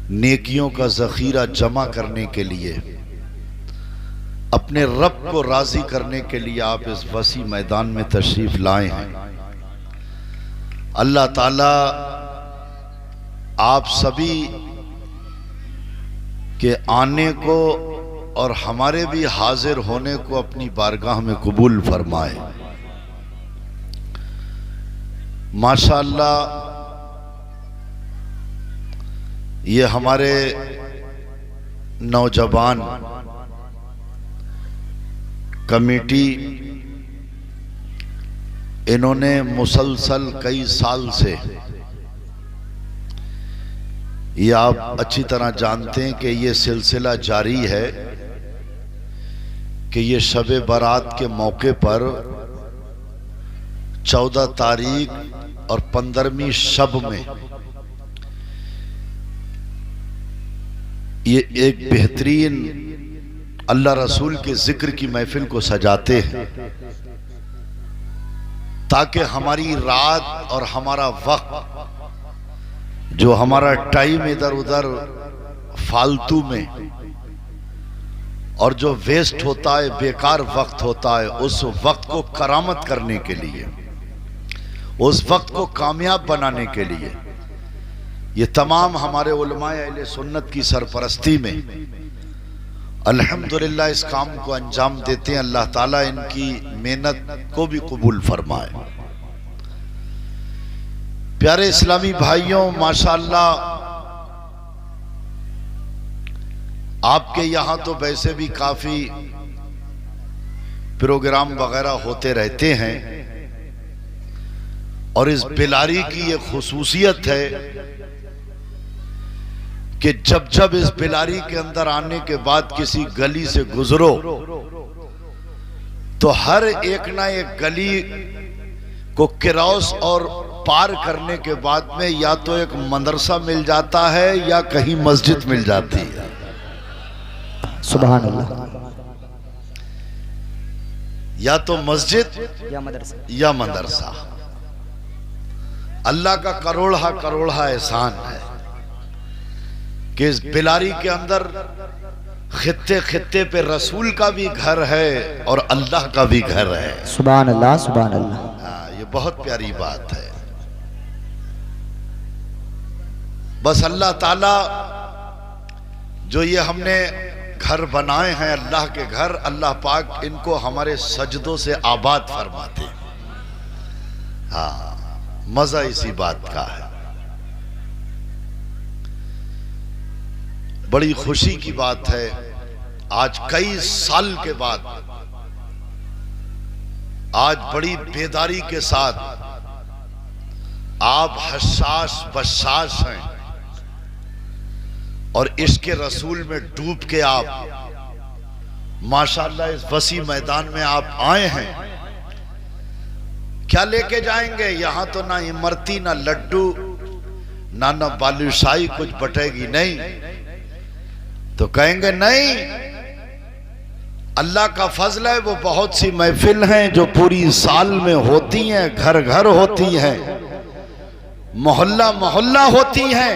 नेकियों का ज़ख़ीरा जमा करने के लिए, अपने रब को राज़ी करने के लिए आप इस वसी मैदान में तशरीफ़ लाए हैं। अल्लाह ताला आप सभी के आने को और हमारे भी हाजिर होने को अपनी बारगाह में कबूल फरमाए। माशाअल्लाह, ये हमारे नौजवान कमेटी, इन्होंने मुसलसल कई साल से, ये आप अच्छी तरह जानते हैं कि ये सिलसिला जारी है कि ये शब बारात के मौके पर 14 तारीख और 15वीं शब में ये एक बेहतरीन अल्लाह रसूल के जिक्र की महफिल को सजाते हैं, ताकि हमारी रात और हमारा वक्त, जो हमारा टाइम इधर उधर फालतू में और जो वेस्ट होता है, बेकार वक्त होता है, उस वक्त को करामत करने के लिए, उस वक्त को कामयाब बनाने के लिए ये तमाम हमारे उलमाए अहले सुन्नत की सरपरस्ती में अल्हम्दुलिल्लाह इस काम को अंजाम देते हैं। अल्लाह ताला इनकी मेहनत को भी कबूल फरमाए। प्यारे इस्लामी भाइयों, माशाअल्लाह आपके यहाँ तो वैसे भी काफी प्रोग्राम वगैरह होते रहते हैं, और इस बिलारी की ये खुसूसियत है कि जब जब इस बिलारी के अंदर आने के बाद किसी गली से गुजरो तो हर एक ना एक गली को क्रॉस और पार करने के बाद में या तो एक मदरसा मिल जाता है या कहीं मस्जिद मिल जाती है। सुभान अल्लाह। या तो मस्जिद या मदरसा। अल्लाह का करोड़ा करोड़ा एहसान है कि इस बिलारी के अंदर खित्ते खित्ते पे रसूल का भी घर है और अल्लाह का भी घर है। सुभान अल्लाह, सुभान अल्लाह। हाँ, ये बहुत प्यारी बात है। बस अल्लाह ताला जो ये हमने घर बनाए हैं, अल्लाह के घर, अल्लाह पाक इनको हमारे सजदों से आबाद फरमाते। हाँ, मजा इसी बात का है। बड़ी खुशी की बात है, आज कई साल के बाद, आज बड़ी बेदारी के साथ आप हसास बशास हैं और इश्क़ रसूल में डूब के आप माशाअल्लाह इस वसी मैदान में आप आए हैं। क्या लेके जाएंगे? यहां तो ना इमरती, ना लड्डू, ना बालूशाही कुछ बटेगी नहीं। तो कहेंगे नहीं, अल्लाह का फजल है, वो बहुत सी महफिल हैं जो पूरी साल में होती हैं, घर घर होती हैं, मोहल्ला मोहल्ला होती हैं।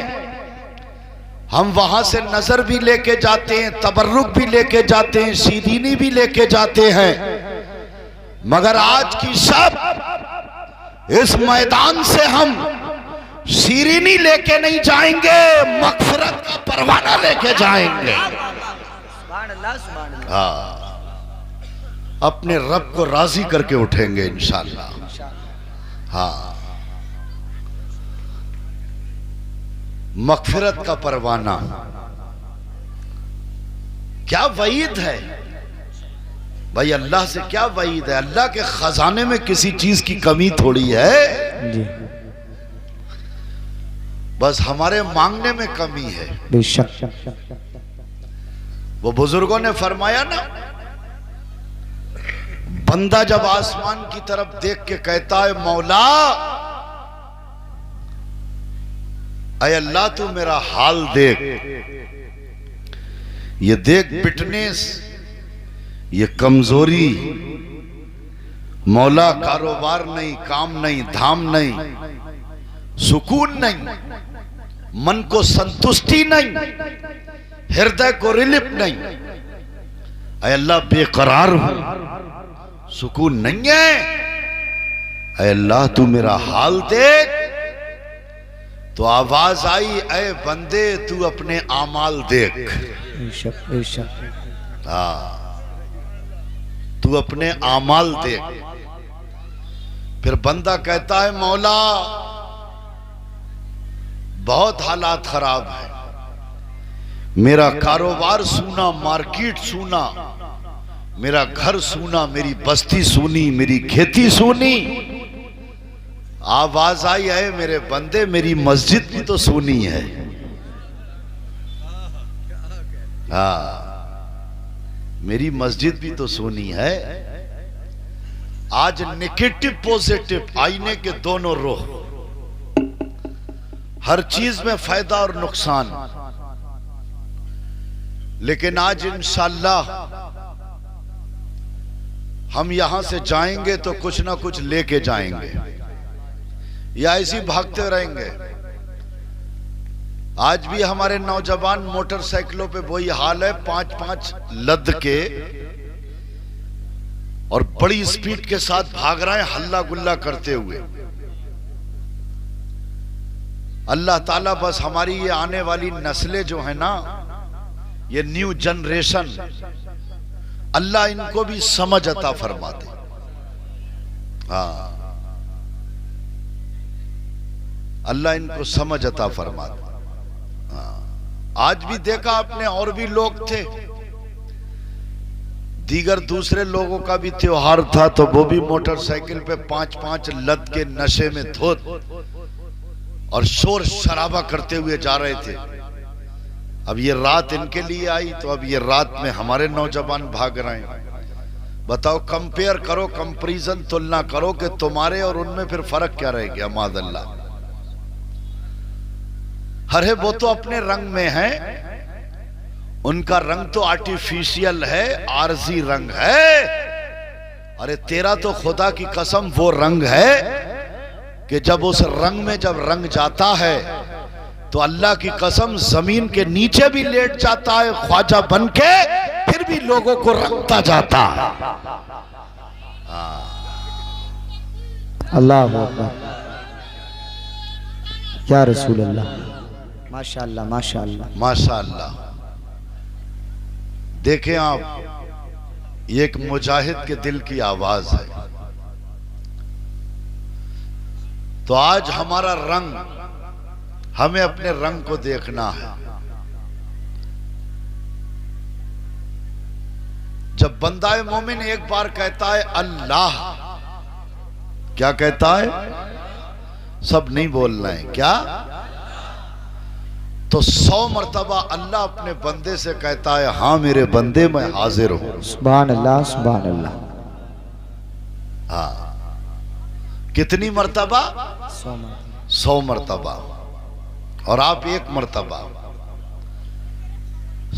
हम वहां से नजर भी लेके जाते हैं, तबर्रुक भी लेके जाते हैं, शीरीनी भी लेके जाते हैं, मगर आज की शब इस मैदान से हम शीरीनी लेके नहीं जाएंगे, मगफिरत का परवाना लेके जाएंगे। हाँ, अपने रब को राजी करके उठेंगे इंशाअल्लाह। हाँ, मगफिरत का परवाना। क्या वईद है भाई, अल्लाह से क्या वईद है? अल्लाह के खजाने में किसी चीज की कमी थोड़ी है जी। बस हमारे मांगने में कमी है। बेशक। वो बुजुर्गों ने फरमाया ना, बंदा जब आसमान की तरफ देख के कहता है मौला ऐ अल्लाह तू मेरा हाल देख, ये देख फिटनेस, ये कमजोरी, मौला कारोबार नहीं, काम नहीं, धाम नहीं, सुकून नहीं, मन को संतुष्टि नहीं, हृदय को रिलीफ नहीं। ऐ अल्लाह बेकरार हूं, सुकून नहीं है। ऐ अल्लाह तू मेरा हाल देख। तो आवाज आई, ऐ बंदे तू अपने आमाल देख। तू अपने आमाल देख। फिर बंदा कहता है मौला बहुत हालात खराब है, मेरा कारोबार सूना, मार्केट सूना, मेरा घर सूना, मेरी बस्ती सूनी, मेरी खेती सूनी। आवाज आई है मेरे बंदे मेरी मस्जिद भी तो सूनी है। मेरी मस्जिद भी तो सूनी है। आज नेगेटिव पॉजिटिव आईने के दोनों रुख, हर चीज में फायदा और नुकसान। लेकिन आज इंशाअल्लाह हम यहां से जाएंगे तो कुछ ना कुछ लेके जाएंगे, या ऐसे ही भागते रहेंगे। आज भी हमारे नौजवान मोटरसाइकिलों पे वही हाल है, 5-5 लद के और बड़ी स्पीड के साथ भाग रहे हैं, हल्ला गुल्ला करते हुए। अल्लाह ताला बस हमारी ये आने वाली नस्लें जो है ना, ये न्यू जनरेशन, अल्लाह इनको भी समझ अता फरमा दे। हाँ, अल्लाह इनको समझ अता फरमा दे। आज भी देखा आपने, और भी लोग थे, दीगर दूसरे लोगों का भी त्योहार था, तो वो भी मोटरसाइकिल पे 5-5 लद के नशे में धोत और शोर शराबा करते हुए जा रहे थे। अब ये रात इनके लिए आई, तो अब ये रात में हमारे नौजवान भाग रहे हैं। बताओ, कंपेयर करो, कंपैरिजन, तुलना करो कि तुम्हारे और उनमें फिर फर्क क्या रह गया। मादल्ला, अरे वो तो अपने रंग में है, उनका रंग तो आर्टिफिशियल है, आरजी रंग है। अरे तेरा तो खुदा की कसम वो रंग है कि जब उस रंग में जब रंग जाता है तो अल्लाह की कसम जमीन के नीचे भी लेट जाता है ख्वाजा बन के, फिर भी लोगों को रंगता जाता है। अल्लाह अकबर, या रसूल अल्लाह, माशाअल्लाह माशाअल्लाह माशाअल्लाह। देखें आप, ये एक मुजाहिद के दिल की आवाज है। तो आज हमारा रंग, हमें अपने रंग को देखना है। जब बंदाए मोमिन एक बार कहता है अल्लाह, क्या कहता है? सब नहीं बोलना है क्या? तो 100 मर्तबा अल्लाह अपने बंदे से कहता है हाँ मेरे बंदे मैं हाजिर हूं। सुभान अल्लाह सुभान अल्लाह। हाँ, कितनी मर्तबा? 100 मर्तबा। और आप 1 मर्तबा।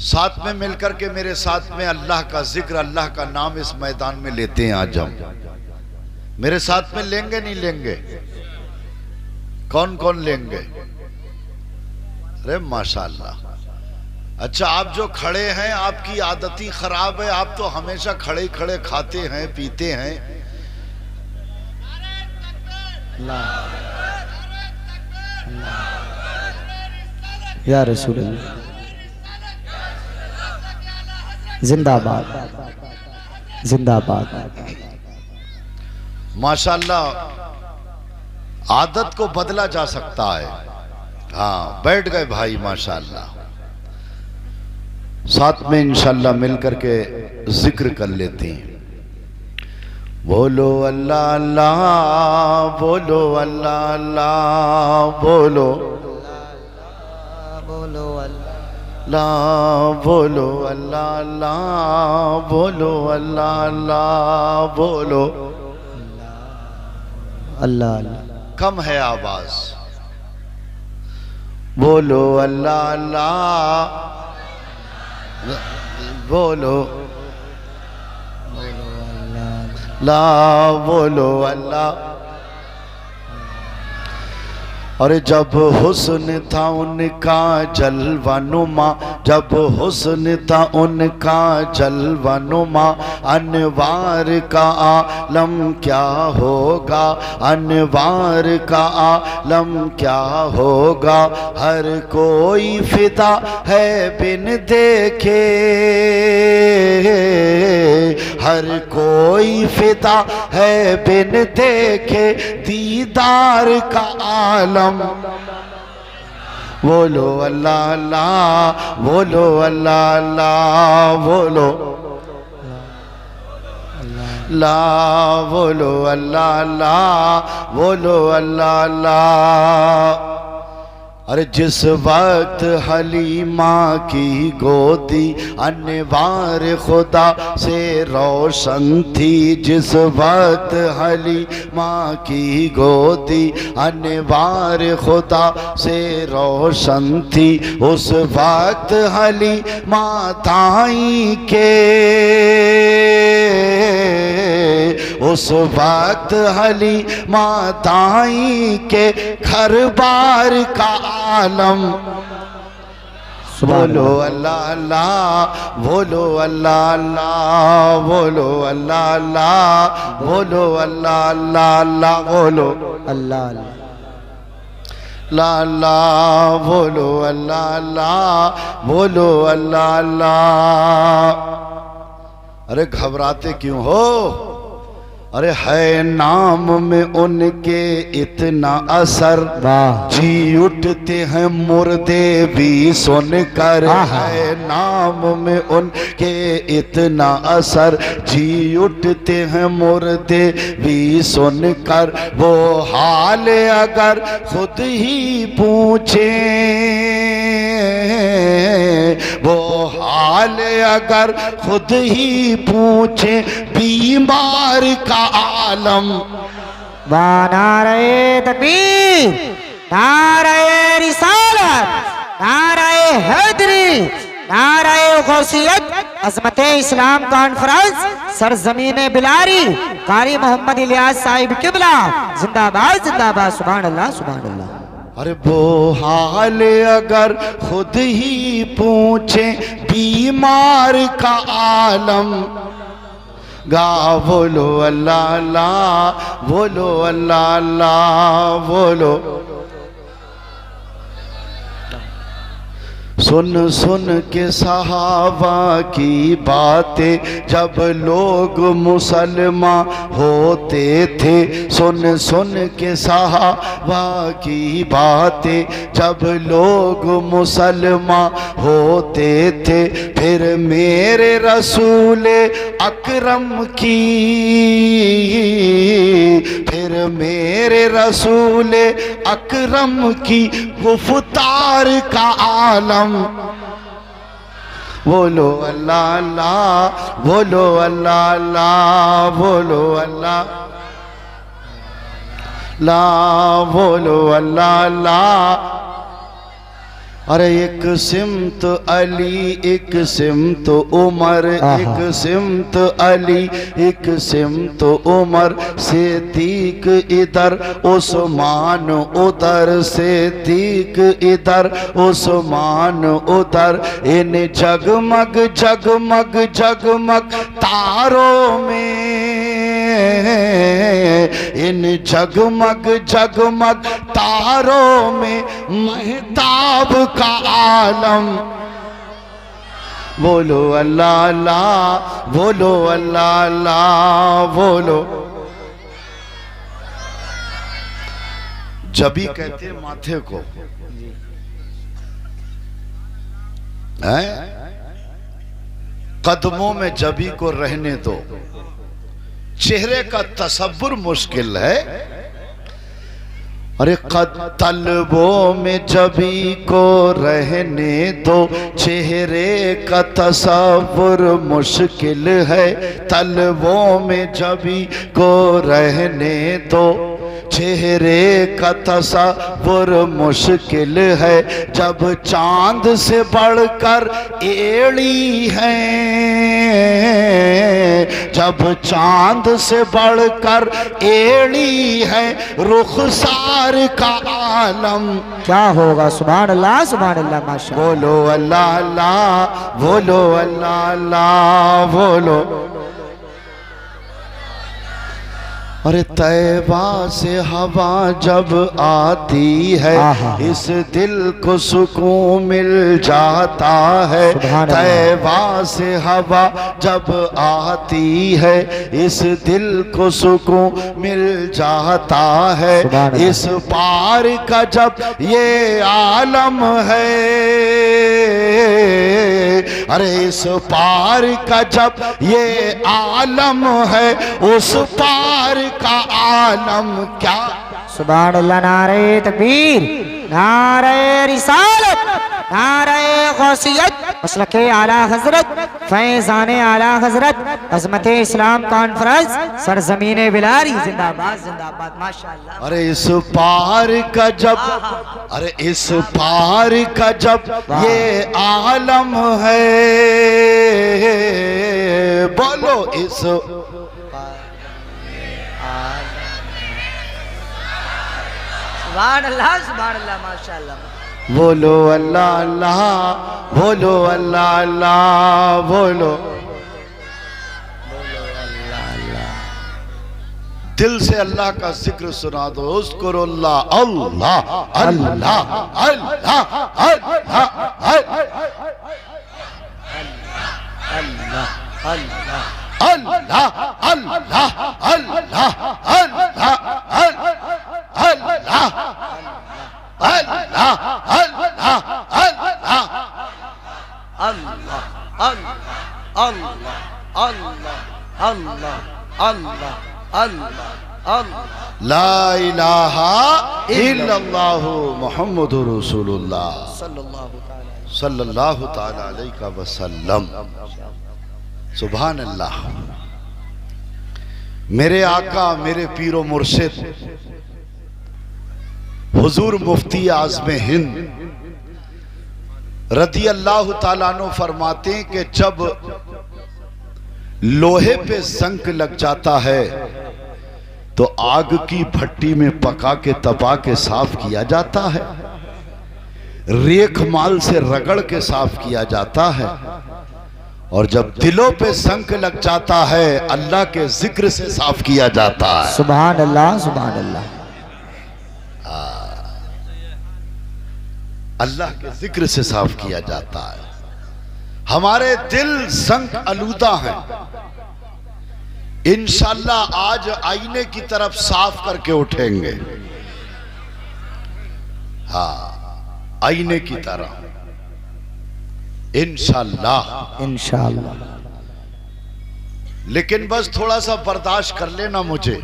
साथ में मिलकर के मेरे साथ में अल्लाह का जिक्र, अल्लाह का नाम इस मैदान में लेते हैं। आज हम मेरे साथ में लेंगे नहीं लेंगे? कौन कौन लेंगे? अरे माशाअल्लाह। अच्छा, आप जो खड़े हैं आपकी आदत ही खराब है, आप तो हमेशा खड़े खड़े खाते हैं पीते हैं। या रसूल अल्लाह, जिंदाबाद जिंदाबाद। माशाअल्लाह, आदत को बदला जा सकता है। हाँ, बैठ गए भाई माशाअल्लाह। साथ में इंशाअल्लाह मिलकर के जिक्र कर लेते हैं। बोलो अल्लाह अल्लाह, बोलो अल्लाह अल्लाह, बोलो बोलो अल्लाह, बोलो अल्लाह अल्लाह, बोलो अल्लाह अल्लाह, बोलो अल्लाह अल्लाह। कम है आवाज। बोलो अल्लाह अल्लाह, बोलो ला, बोलो अल्लाह। और जब हुस्न था उनका जलवानुमा, जब हुस्न था उनका जलवानुमा, अनवार का आलम क्या होगा, अनवार का आलम क्या होगा। हर कोई फिदा है बिन देखे, हर कोई फिदा है बिन देखे दीदार का आलम। बोलो अल्लाह अल्लाह, बोलो अल्लाह अल्लाह, बोलो ला, बोलो अल्लाह अल्लाह, बोलो अल्लाह अल्लाह। अरे जिस वक्त हलीमा की गोदी अनवार खुदा से रोशन थी, जिस वक्त हलीमा की गोदी अनवार खुदा से रोशन थी, उस वक्त हलीमा ताई के, उस वक्त हलीमा ताई के घर बार का आलम। बोलो अल्लाह अल्लाह, बोलो अल्लाह अल्लाह, बोलो अल्लाह अल्लाह, बोलो अल्लाह अल्लाह अल्लाह, बोलो अल्लाह अल्लाह ला ला, बोलो अल्लाह अल्लाह, बोलो अल्लाह अल्लाह। अरे घबराते क्यों हो? अरे है नाम में उनके इतना असर, जी उठते हैं मुर्दे भी सुनकर। है नाम में उनके इतना असर, जी उठते हैं मुर्दे भी सुनकर। वो हाल अगर खुद ही पूछे, वो हाल अगर खुद ही पूछे बीमार का आलम। नारे तकबीर, नारे रिसालत, नारे हैदरी, नारे गौसियत, अज़मत इस्लाम कॉन्फ्रेंस सरजमीन बिलारी, कारी मोहम्मद इलियास साहिब किबला जिंदाबाद जिंदाबाद, सुभान अल्लाह सुभान अल्लाह। अरे वो हाल अगर खुद ही पूछे बीमार का आलम, गा बोलो अल्लाह अल्लाह, बोलो अल्लाह अल्लाह, बोलो। सुन सुन के सहाबा की बातें जब लोग मुसलमान होते थे, सुन सुन के सहाबा की बातें जब लोग मुसलमान होते थे। फिर मेरे रसूल अकरम की, फिर मेरे रसूल अकरम की गुफ्तार का आलम। बोलो अल्लाह अल्लाह, बोलो अल्लाह अल्लाह, बोलो अल्लाह ला, बोलो अल्लाह अल्लाह। अरे एक सिमत अली, एक सिमत उमर, एक सिमत अली, एक सिमत उमर, सिद्दीक इधर उस्मान उधर, सिद्दीक इधर उस्मान उधर। इन जगमग जगमग जगमग तारों में, इन जगमग जगमग तारों में महताब का आलम। बोलो अल्लाह अल्लाह, बोलो अल्लाह अल्लाह, बोलो। जबी कहते हैं माथे को, है कदमों में जबी को रहने दो, चेहरे का तसव्वुर मुश्किल है। अरे तलबों में जबी को रहने दो, चेहरे का तसव्वुर मुश्किल है। तलबों में जबी को रहने दो, चेहरे का तस्वुर मुश्किल है, जब चांद से बढ़कर एड़ी है, जब चांद से बढ़कर एड़ी है, रुखसार का आलम क्या होगा। सुभान अल्लाह माशा। बोलो अल्लाह अल्लाह, बोलो अल्लाह अल्लाह, बोलो। अरे तैबा से हवा जब आती है, इस दिल को सुकून मिल जाता है। तैबा से हवा जब आती है, इस दिल को सुकून मिल जाता है। इस पार का जब ये आलम है, अरे इस पार का जब ये आलम है, उस पार का आलम क्या। सुभान अल्लाह। नारे तकबीर, नारे रिसालत, नारे गौसियत, मसलके आला हजरत, फैजाने आला हजरत, अजमत इस्लाम कॉन्फ्रेंस, सरजमीने बिलारी जिंदाबाद जिंदाबाद माशाअल्लाह। अरे इस पार का जब, अरे इस पार का जब ये आलम है, बोलो इस सुभान अल्लाह माशाअल्लाह। बोलो अल्लाह अल्लाह, बोलो अल्लाह अल्लाह, बोलो दिल से अल्लाह का जिक्र सुना दो। उस्कुरुल्लाह, अल्लाह अल्लाह अल्लाह अल्लाह अल्लाह अल्लाह अल्लाह अल्लाह अल्लाह ला इलाहा इल्लल्लाहु मुहम्मदुर रसूलुल्लाह सल्लल्लाहु ताला अलैहि वसल्लम। सुभान अल्लाह। मेरे आका, मेरे पीरो मुर्शिद हुजूर मुफ्ती आज़म हिंद रदी अल्लाह ताला अन्हु फरमाते हैं कि जब लोहे पे जंग लग जाता है तो आग की भट्टी में पका के तपा के साफ किया जाता है, रेख माल से रगड़ के साफ किया जाता है, और जब दिलों पे जंग लग जाता है अल्लाह के जिक्र से साफ किया जाता है। सुभान अल्लाह सुभान अल्लाह। अल्लाह के जिक्र से साफ किया जाता है। हमारे दिल जंग आलूदा हैं, इंशाल्लाह आज आईने की तरफ साफ करके उठेंगे। हाँ, आईने की तरह इंशाल्लाह इंशाल्लाह। लेकिन बस थोड़ा सा बर्दाश्त कर लेना मुझे,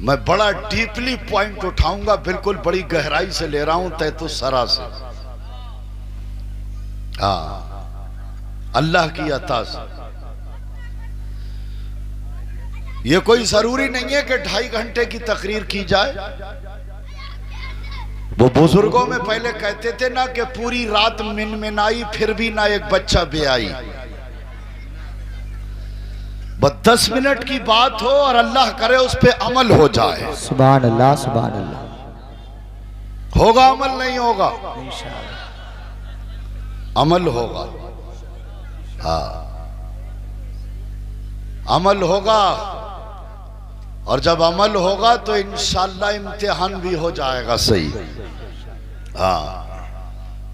मैं बड़ा डीपली पॉइंट उठाऊंगा, बिल्कुल बड़ी गहराई से ले रहा हूं, तैतु सरा से। हाँ, अल्लाह की अता से। ये कोई जरूरी नहीं है कि 2.5 घंटे की तकरीर की जाए। वो बुजुर्गों में पहले कहते थे ना कि पूरी रात मिनमिनाई फिर भी ना एक बच्चा बेआई। बस 10 मिनट की बात हो और अल्लाह करे उस पे अमल हो जाए। सुभान अल्लाह सुभान अल्लाह। होगा अमल, नहीं होगा अमल होगा। हाँ, अमल होगा, और जब अमल होगा तो इंशाल्लाह इम्तिहान भी हो जाएगा सही। हाँ,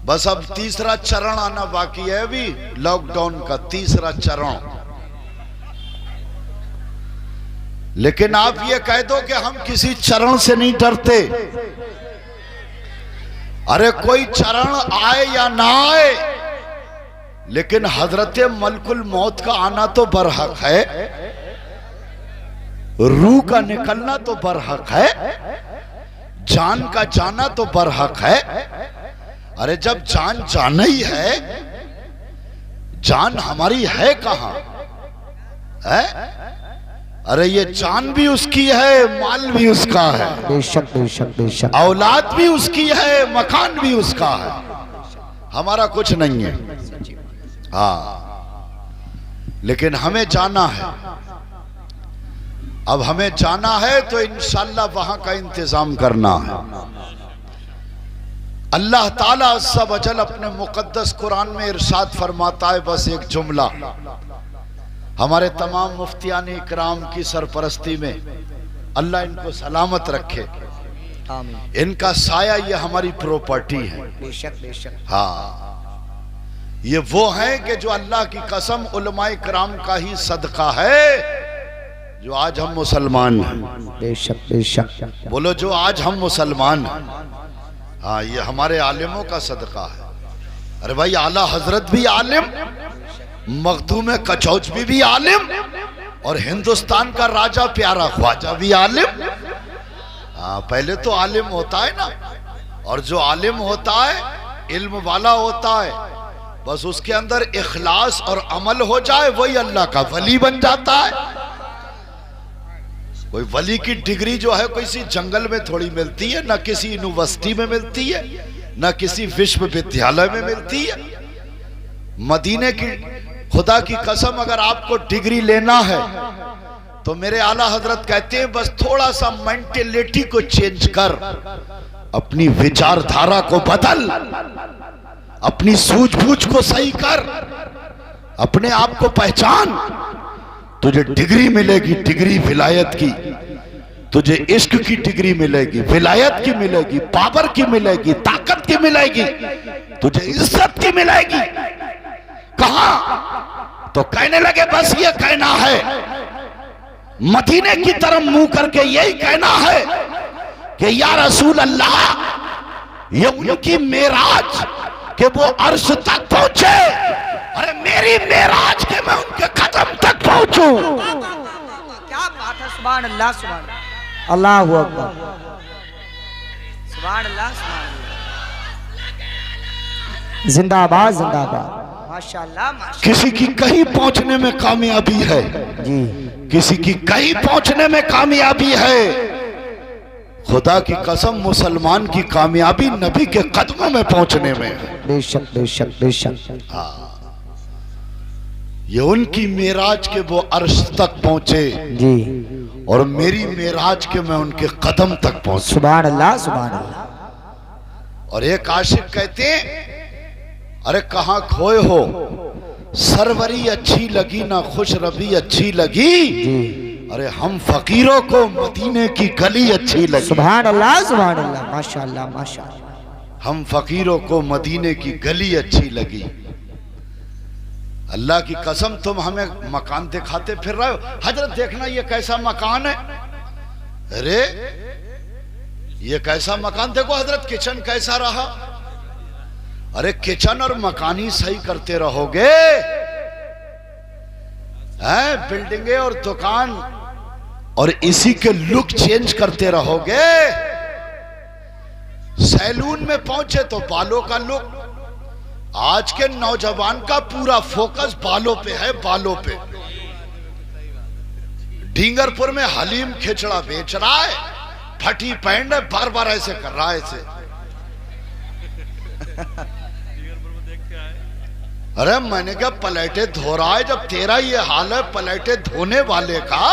बस अब तीसरा चरण आना बाकी है, अभी लॉकडाउन का तीसरा चरण। लेकिन आप ये कह दो कि हम किसी चरण से नहीं डरते। अरे कोई चरण आए या ना आए, लेकिन हजरत मलकुल मौत का आना तो बरहक है, रूह का निकलना तो बरहक है, जान का जाना तो बरहक है। अरे जब जान जाना ही है, जान हमारी है कहां है? अरे ये जान भी उसकी है, माल भी उसका है, बेशक बेशक बेशक, औलाद भी उसकी है, मकान भी उसका है, हमारा कुछ नहीं है। हाँ, लेकिन हमें जाना है। अब हमें जाना है तो इंशाअल्लाह वहां का इंतजाम करना है। अल्लाह ताला अज़्ज़ा वजल अपने मुक़द्दस कुरान में इरशाद फरमाता है, बस एक जुमला, हमारे तमाम मुफ्तियान इकराम की सरपरस्ती में, अल्लाह इनको सलामत रखे, आमीन। इनका साया ये हमारी प्रॉपर्टी है। बेशक बेशक। हाँ, ये वो है कि जो अल्लाह की कसम उलमाए कराम का ही सदका है जो आज हम मुसलमान हैं। बेशक बेशक, बोलो, जो आज हम मुसलमान हैं। हाँ, ये हमारे आलिमों का सदका है। अरे भाई, आला हजरत भी आलिम, मखदूम कचौच भी आलिम, और हिंदुस्तान का राजा प्यारा ख्वाजा भी आलिम। हाँ, पहले तो आलिम होता है ना, और जो आलिम होता है इल्म वाला होता है, बस उसके अंदर इखलास और अमल हो जाए, वही अल्लाह का वली बन जाता है। कोई वली की डिग्री जो है किसी जंगल में थोड़ी मिलती है, ना किसी यूनिवर्सिटी में मिलती है, ना किसी विश्वविद्यालय में मिलती है। मदीने की खुदा की कसम, अगर आपको डिग्री लेना है तो मेरे आला हजरत कहते हैं, बस थोड़ा सा मेंटेलिटी को चेंज कर, अपनी विचारधारा को बदल, अपनी सूझबूझ को सही कर, अपने आप को पहचान, तुझे डिग्री मिलेगी, डिग्री विलायत की। तुझे इश्क की डिग्री मिलेगी, विलायत की मिलेगी, पावर की मिलेगी, ताकत की मिलेगी, तुझे इज्जत की मिलेगी। कहां? तो कहने लगे, बस ये कहना है, मदीने की तरफ मुंह करके यही कहना है कि या रसूल अल्लाह, ये उनकी मेराज कि वो अर्श तक पहुंचे, अरे मेरी मेराज के मैं उनके कदम तक पहुंचूं। क्या बात है, सुभान अल्लाह, सुभान अल्लाह, अल्लाहु अकबर, सुभान अल्लाह, सुभान अल्लाह, जिंदाबाद जिंदाबाद, माशाअल्लाह माशाअल्लाह। किसी की कहीं पहुंचने में कामयाबी है जी, किसी की कहीं पहुंचने में कामयाबी है। खुदा की कसम, मुसलमान की कामयाबी नबी के कदमों में पहुंचने में है। बेशक बेशक बेशक, हाँ, ये उनकी मेराज के वो अर्श तक पहुंचे जी, और मेरी मेराज के मैं उनके कदम तक पहुंचू। सुभान अल्लाह सुभान अल्लाह। और एक आशिक कहते हैं, अरे कहां खोए हो, सरवरी अच्छी लगी ना खुश रबी अच्छी लगी, अरे हम फकीरों को मदीने की गली अच्छी लगी। सुभान अल्लाह सुभान अल्लाह, माशाअल्लाह माशाअल्लाह। हम फकीरों को मदीने की गली अच्छी लगी। अल्लाह की कसम, तुम हमें मकान दिखाते फिर रहे हो। हजरत देखना ये कैसा मकान है, अरे ये कैसा मकान, देखो हजरत किचन कैसा रहा। अरे किचन और मकान ही सही करते रहोगे, हैं, बिल्डिंगे और दुकान और इसी के लुक चेंज करते रहोगे। सैलून में पहुंचे तो बालों का लुक, आज के नौजवान का पूरा फोकस बालों पे है, बालों पे। डींगरपुर में हलीम खिचड़ा बेच रहा है, फटी पैंट है, बार बार ऐसे कर रहा है ऐसे। अरे मैंने क्या, प्लेटें धो रहा है, जब तेरा ये हाल है प्लेटें धोने वाले का,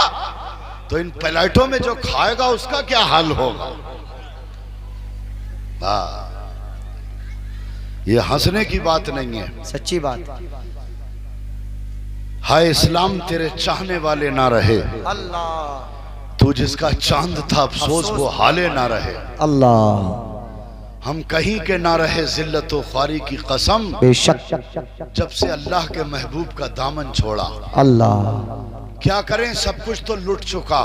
तो इन प्लेटों में जो खाएगा उसका क्या हाल होगा। हाँ, ये हंसने की बात नहीं है, सच्ची बात। हाय इस्लाम तेरे चाहने वाले ना रहे, अल्लाह, तू जिसका चांद था अफसोस वो हाले ना रहे। अल्लाह, हम कहीं के ना रहे जिल्लत व ख्वारी की कसम, बेशक, जब से अल्लाह के महबूब का दामन छोड़ा। अल्लाह, क्या करें, सब कुछ तो लुट चुका,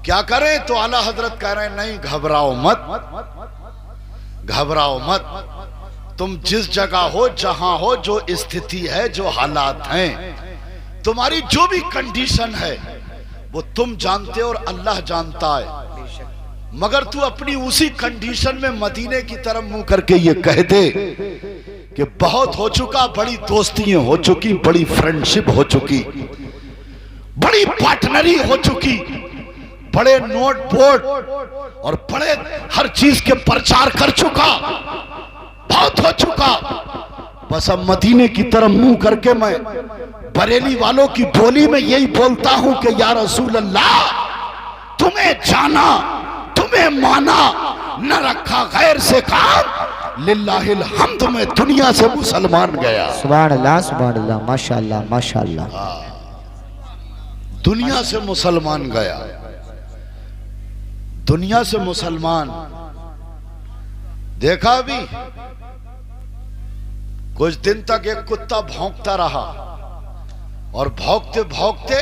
क्या करें। तो आला हजरत कह रहे हैं, नहीं घबराओ मत, घबराओ मत। तुम जिस जगह हो, जहां हो, जो स्थिति है, जो हालात हैं, तुम्हारी जो भी कंडीशन है वो तुम जानते हो और अल्लाह जानता है। मगर तू अपनी उसी कंडीशन में मदीने की तरफ मुंह करके ये कह दे कि बहुत हो चुका, बड़ी दोस्तियां हो चुकी, बड़ी फ्रेंडशिप हो चुकी, बड़ी पार्टनरी हो चुकी, बड़े नोट बोर्ड और बड़े हर चीज के प्रचार कर चुका, बहुत हो चुका। बस अब मदीने की तरफ मुंह करके मैं बरेली वालों की बोली में यही बोलता हूं कि या रसूल अल्लाह, तुम्हें जाना, तुम्हें माना, न रखा गैर से काम, लिल्लाहिल हम्द में दुनिया से मुसलमान गया। सुभान अल्लाह, माशाअल्लाह माशाअल्लाह। दुनिया से मुसलमान गया, दुनिया से मुसलमान। देखा अभी कुछ दिन तक एक कुत्ता भौंकता रहा और भौंकते भौंकते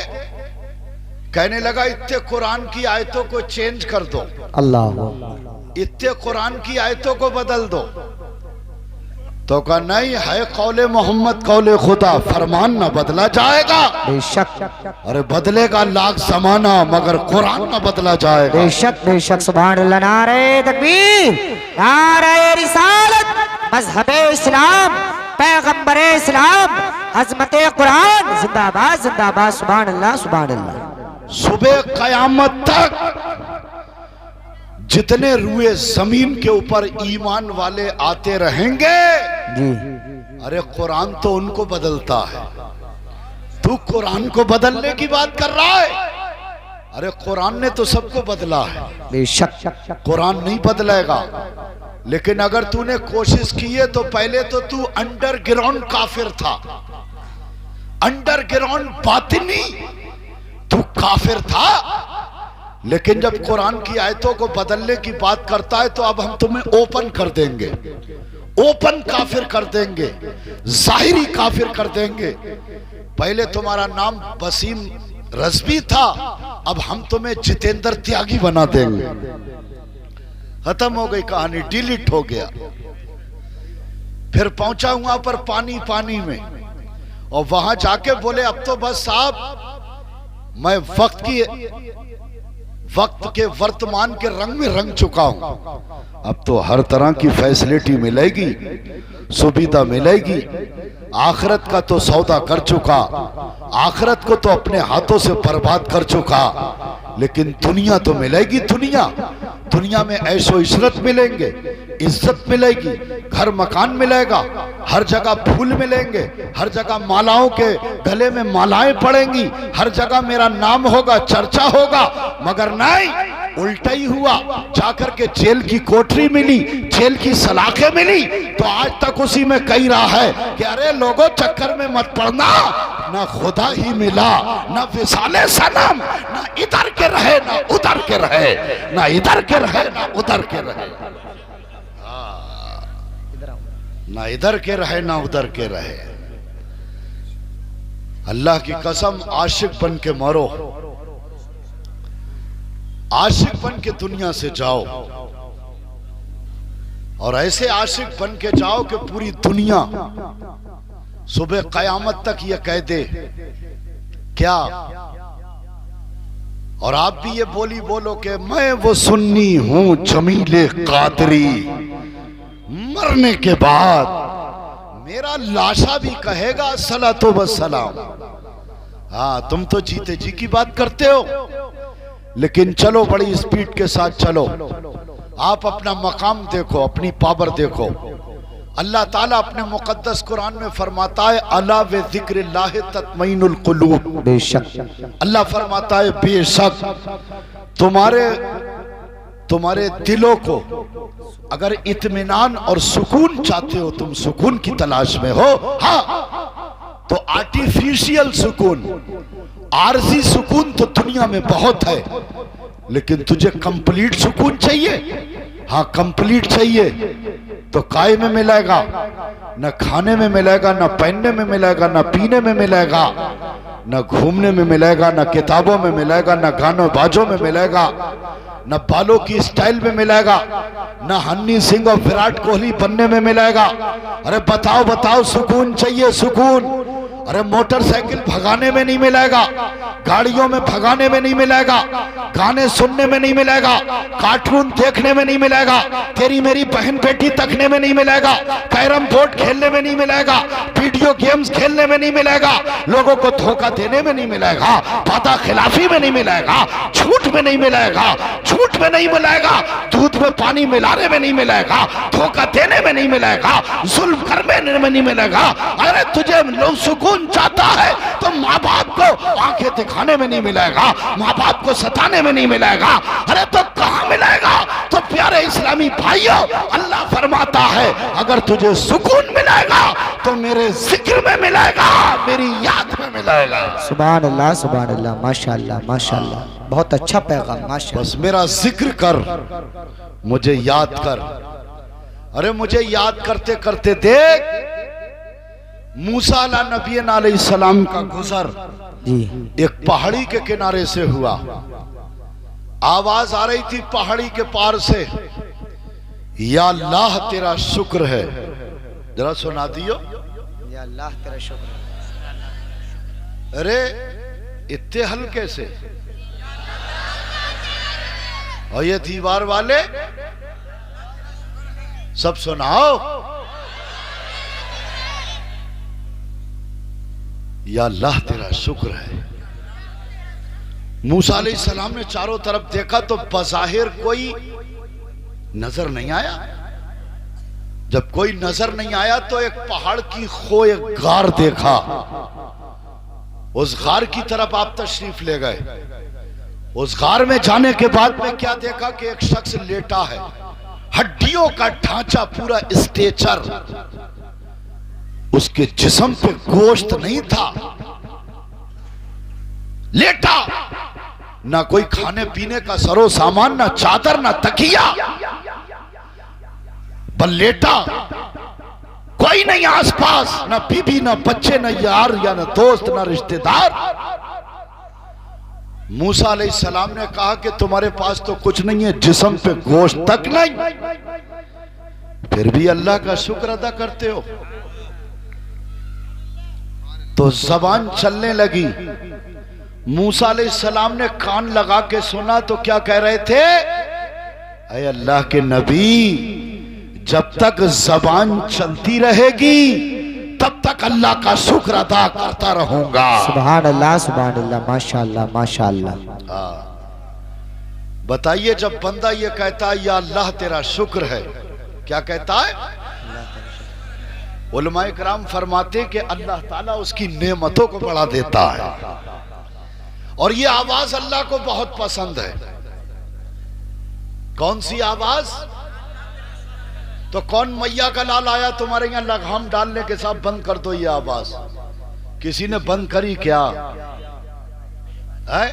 कहने लगा इतने कुरान की आयतों को चेंज कर दो, अल्लाह, इतने कुरान की आयतों को बदल दो। तो कहा नहीं है कौले मोहम्मद कौले खुदा, फरमान ना बदला जाएगा। बेशक, अरे बदलेगा लाख जमाना मगर कुरान ना बदला जाएगा। बेशक बेशक, सुभान अल्लाह। नारे तकबीर, नारे रिसालत, मजहबे इस्लाम, पैगंबरे इस्लाम, अजमते कुरान जिंदाबाद जिंदाबाद। सुभान अल्लाह सुभान अल्लाह। सुबह कयामत तक जितने रुए जमीन के ऊपर ईमान वाले आते रहेंगे जी, अरे कुरान तो उनको बदलता है, तू कुरान को बदलने की बात कर रहा है। अरे कुरान ने तो सबको बदला है, बेशक, कुरान नहीं बदलेगा। लेकिन अगर तूने कोशिश की है तो पहले तो तू अंडरग्राउंड काफिर था, अंडरग्राउंड बातिनी तू काफिर था। लेकिन जब कुरान की आयतों को बदलने की बात करता है तो अब हम तुम्हें ओपन कर देंगे, ओपन काफिर कर देंगे, जाहिरी काफिर कर देंगे। पहले तुम्हारा नाम वसीम रज़वी था, अब हम तुम्हें जितेंद्र त्यागी बना देंगे। खत्म हो गई कहानी, डिलीट हो गया। फिर पहुंचा वहां पर पानी पानी में, और वहां जाके बोले अब तो बस साहब मैं वक्त के वर्तमान के रंग में रंग चुका हूं, अब तो हर तरह की फैसिलिटी मिलेगी, सुविधा मिलेगी। आखिरत का तो सौदा कर चुका, आखिरत को तो अपने हाथों से बर्बाद कर चुका, लेकिन दुनिया तो मिलेगी। दुनिया में ऐशो इशरत मिलेंगे, इज्जत मिलेगी, घर मकान मिलेगा, हर जगह फूल मिलेंगे, हर जगह मालाओं के गले में मालाएं पड़ेंगी, हर जगह मेरा नाम होगा, चर्चा होगा। मगर नहीं, उल्टा ही हुआ। जाकर के जेल की कोठरी मिली, जेल की सलाखें मिली, तो आज तक उसी में कही रहा है कि अरे लोगों चक्कर में मत पड़ना, ना खुदा ही मिला, ना विसाले सनम, ना इधर के रहे ना उधर के रहे, ना इधर के रहे ना उधर के रहे, ना इधर के रहे ना उधर के रहे। अल्लाह की कसम, आशिक बन के मरो, आशिक बन के दुनिया से जाओ, और ऐसे आशिक बन के जाओ कि पूरी दुनिया सुबह कयामत तक ये कह दे क्या। और आप भी ये बोली बोलो कि मैं वो सुन्नी हूं जमीले कादरी, मरने के बाद मेरा लाशा भी कहेगा सलातो व सलाम। हाँ, तुम तो जीते जी की बात करते हो, लेकिन चलो बड़ी स्पीड के साथ चलो। आप अपना मकाम देखो, अपनी पावर देखो। अल्लाह ताला अपने मुकद्दस कुरान में फरमाता है अला व ज़िक्रिल्लाह तत्मईनुल कुलूब। बेशक अल्लाह फरमाता है बेशक तुम्हारे दिलों को अगर इत्मीनान और सुकून चाहते हो, तुम सुकून की तलाश में हो, हाँ, तो आर्टिफिशियल सुकून, आरजी सुकून तो दुनिया में बहुत है, लेकिन तुझे कंप्लीट सुकून चाहिए, हाँ कंप्लीट चाहिए, तो काय में मिलेगा, न खाने में मिलेगा, न पहनने में मिलेगा, न पीने में मिलेगा, न घूमने में मिलेगा, न किताबों में मिलेगा, न गानों बाजों में मिलेगा, न बालों की स्टाइल में मिलेगा, न हन्नी सिंह और विराट कोहली बनने में मिलेगा। अरे बताओ बताओ, सुकून चाहिए सुकून। अरे मोटरसाइकिल भगाने में नहीं मिलेगा, गाड़ियों में भगाने में नहीं मिलेगा, गाने सुनने में नहीं मिलेगा, कार्टून देखने में नहीं मिलेगा, तेरी मेरी बहन बेटी तकने में नहीं मिलेगा, कैरम बोर्ड खेलने में नहीं मिलेगा, वीडियो गेम्स खेलने में नहीं मिलेगा, लोगों को धोखा देने में नहीं मिलेगा, वादा खिलाफी में नहीं मिलेगा, झूठ में नहीं मिलेगा, झूठ में नहीं मिलेगा, दूध में पानी मिलाने में नहीं मिलेगा, धोखा देने में नहीं मिलेगा, जुल्म करने में नहीं मिलेगा। अरे तुझे लोग सुकून चाहता है तो माँ बाप को आंखें दिखाने में नहीं मिलेगा, माँ बाप को सताने में नहीं मिलेगा। अरे तो कहाँ मिलेगा? तो प्यारे इस्लामी भाइयों, अल्लाह फरमाता है अगर तुझे सुकून मिलेगा तो मेरे जिक्र में मिलेगा, मेरी याद में मिलेगा। सुभान अल्लाह, माशाअल्लाह माशाअल्लाह, बहुत अच्छा पैगाम माशाअल्लाह। बस मेरा जिक्र कर, मुझे याद कर। अरे मुझे याद करते करते देख, मूसा नबी अलैहिस्सलाम का गुजर जी एक पहाड़ी के किनारे से हुआ। आवाज आ रही थी पहाड़ी के पार से, या अल्लाह तेरा शुक्र है। जरा सुना दियो, या अल्लाह तेरा शुक्र। अरे इतने हल्के से, और ये दीवार वाले सब सुनाओ, या अल्लाह तेरा शुक्र है। मूसा अलैहिस्सलाम ने चारों तरफ देखा तो बज़ाहिर कोई नजर नहीं आया। जब कोई नजर नहीं आया तो एक पहाड़ की खो एक गार देखा। उस गार की तरफ आप तशरीफ ले गए। उस गार में जाने के बाद में क्या देखा कि एक शख्स लेटा है, हड्डियों का ढांचा, पूरा स्ट्रेचर, उसके जिस्म पे गोश्त नहीं था, लेटा, ना कोई खाने पीने का सरो सामान, ना चादर, ना तकिया, बल लेटा, कोई नहीं आसपास, ना बीबी, ना बच्चे, ना यार या ना दोस्त, ना रिश्तेदार। मूसा अलैहिस्सलाम ने कहा कि तुम्हारे पास तो कुछ नहीं है, जिस्म पे गोश्त तक नहीं, फिर भी अल्लाह का शुक्र अदा करते हो। तो जबान चलने लगी। मूसा अलैहिस्सलाम ने कान लगा के सुना तो क्या कह रहे थे? अय अल्लाह के नबी, जब तक जबान चलती रहेगी तब तक अल्लाह का शुक्र अदा करता रहूंगा। सुभान अल्लाह, माशाअल्लाह माशाअल्लाह। बताइए, जब बंदा ये कहता है या अल्लाह तेरा शुक्र है, क्या कहता है? उलमाए कराम फरमाते कि अल्लाह ताला उसकी नेमतों को बढ़ा देता है। और ये आवाज अल्लाह को बहुत पसंद है। कौन सी आवाज? तो कौन मैया का लाल आया तुम्हारे यहां लगाम डालने के साथ बंद कर दो ये आवाज? किसी ने बंद करी क्या है?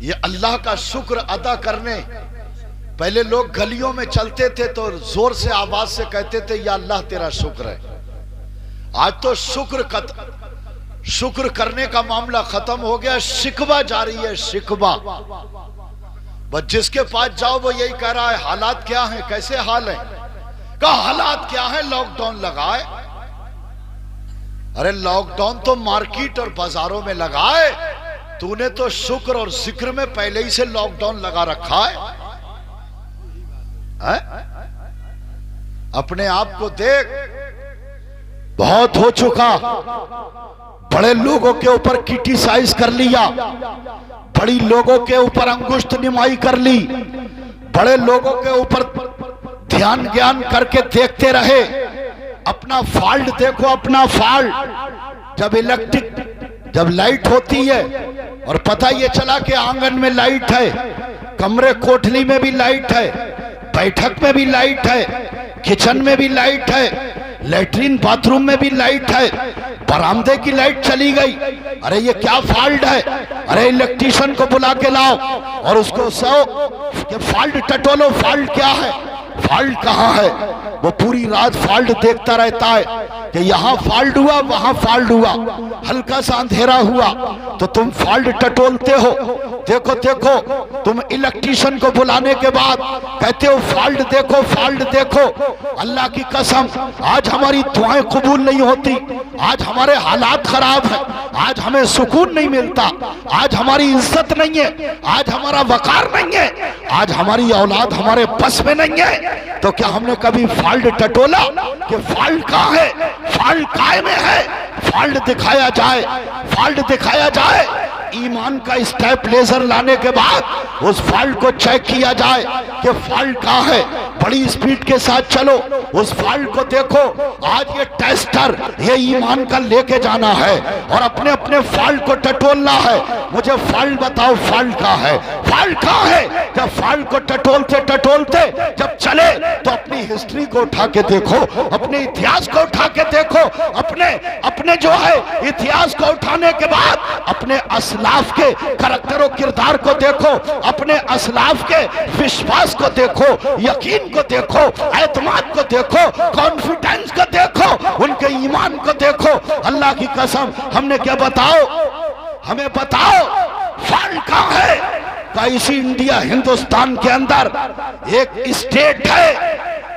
ये अल्लाह का शुक्र अदा करने, पहले लोग गलियों में चलते थे तो जोर से आवाज से कहते थे या अल्लाह तेरा शुक्र है। आज तो शुक्र करने का मामला खत्म हो गया, शिकवा जारी है, शिकवा। बस जिसके पास जाओ वो यही कह रहा है हालात क्या हैं, कैसे हाल है? कहा हालात क्या है? लॉकडाउन लगाए। अरे लॉकडाउन तो मार्केट और बाजारों में लगाए, तूने तो शुक्र और जिक्र में पहले ही से लॉकडाउन लगा रखा है। अपने आप को देख, बहुत हो चुका। बड़े लोगों के ऊपर क्रिटिसाइज कर लिया, बड़ी लोगों के ऊपर अंगुष्ठ निमाई कर ली, बड़े लोगों के ऊपर ध्यान ज्ञान करके देखते रहे। अपना फॉल्ट देखो, अपना फॉल्ट। जब लाइट होती है और पता ये चला कि आंगन में लाइट है, कमरे कोठली में भी लाइट है, बैठक में भी लाइट है, किचन में भी लाइट है, लेटरिन बाथरूम में भी लाइट है, बरामदे की लाइट चली गई। अरे ये क्या फॉल्ट है? अरे इलेक्ट्रीशियन को बुला के लाओ और उसको सो कि फॉल्ट टटोलो, फॉल्ट क्या है, फॉल्ट कहाँ है? वो पूरी रात फॉल्ट देखता रहता है कि यहाँ फॉल्ट हुआ, वहां फॉल्ट हुआ, हल्का सा अंधेरा हुआ तो तुम फॉल्ट टटोलते हो। देखो देखो, तुम इलेक्ट्रीशियन को बुलाने के बाद कहते हो फॉल्ट देखो, फॉल्ट देखो। अल्लाह की कसम, आज हमारी दुआएं कबूल नहीं होती, आज हमारे हालात खराब हैं, आज हमें सुकून नहीं मिलता, आज हमारी इज्जत नहीं है, आज हमारा वकार नहीं है, आज हमारी औलाद हमारे बस में नहीं है। तो क्या हमने कभी फॉल्ट टटोला कि फॉल्ट कहाँ है? फॉल्ट काय में है? फॉल्ट दिखाया जाए, फॉल्ट दिखाया जाए। ईमान का स्टेप लेजर लाने के बाद उस फॉल्ट को चेक किया जाए कि फॉल्ट कहाँ है। बड़ी स्पीड के साथ चलो, उस फॉल्ट को देखो। आज ये टेस्टर ये ईमान का लेके जाना है और अपने अपने फॉल्ट को टटोलना है। मुझे फॉल्ट बताओ, फॉल्ट कहाँ है? फॉल्ट कहाँ है? जब फॉल्ट को टटोलते टटोलते जब चले तो अपनी हिस्ट्री को उठा के देखो, अपने इतिहास को उठा के देखो, अपने जो है इतिहास को उठाने के बाद अपने असलाफ के करैक्टर और किरदार को देखो, अपने असलाफ के विश्वास को देखो, यकीन को देखो, एतमाद को देखो, कॉन्फिडेंस को देखो, उनके ईमान को देखो। अल्लाह की कसम, हमने क्या बताओ, हमें बताओ फॉल्ट कहाँ है? का इसी इंडिया हिंदुस्तान के अंदर एक स्टेट है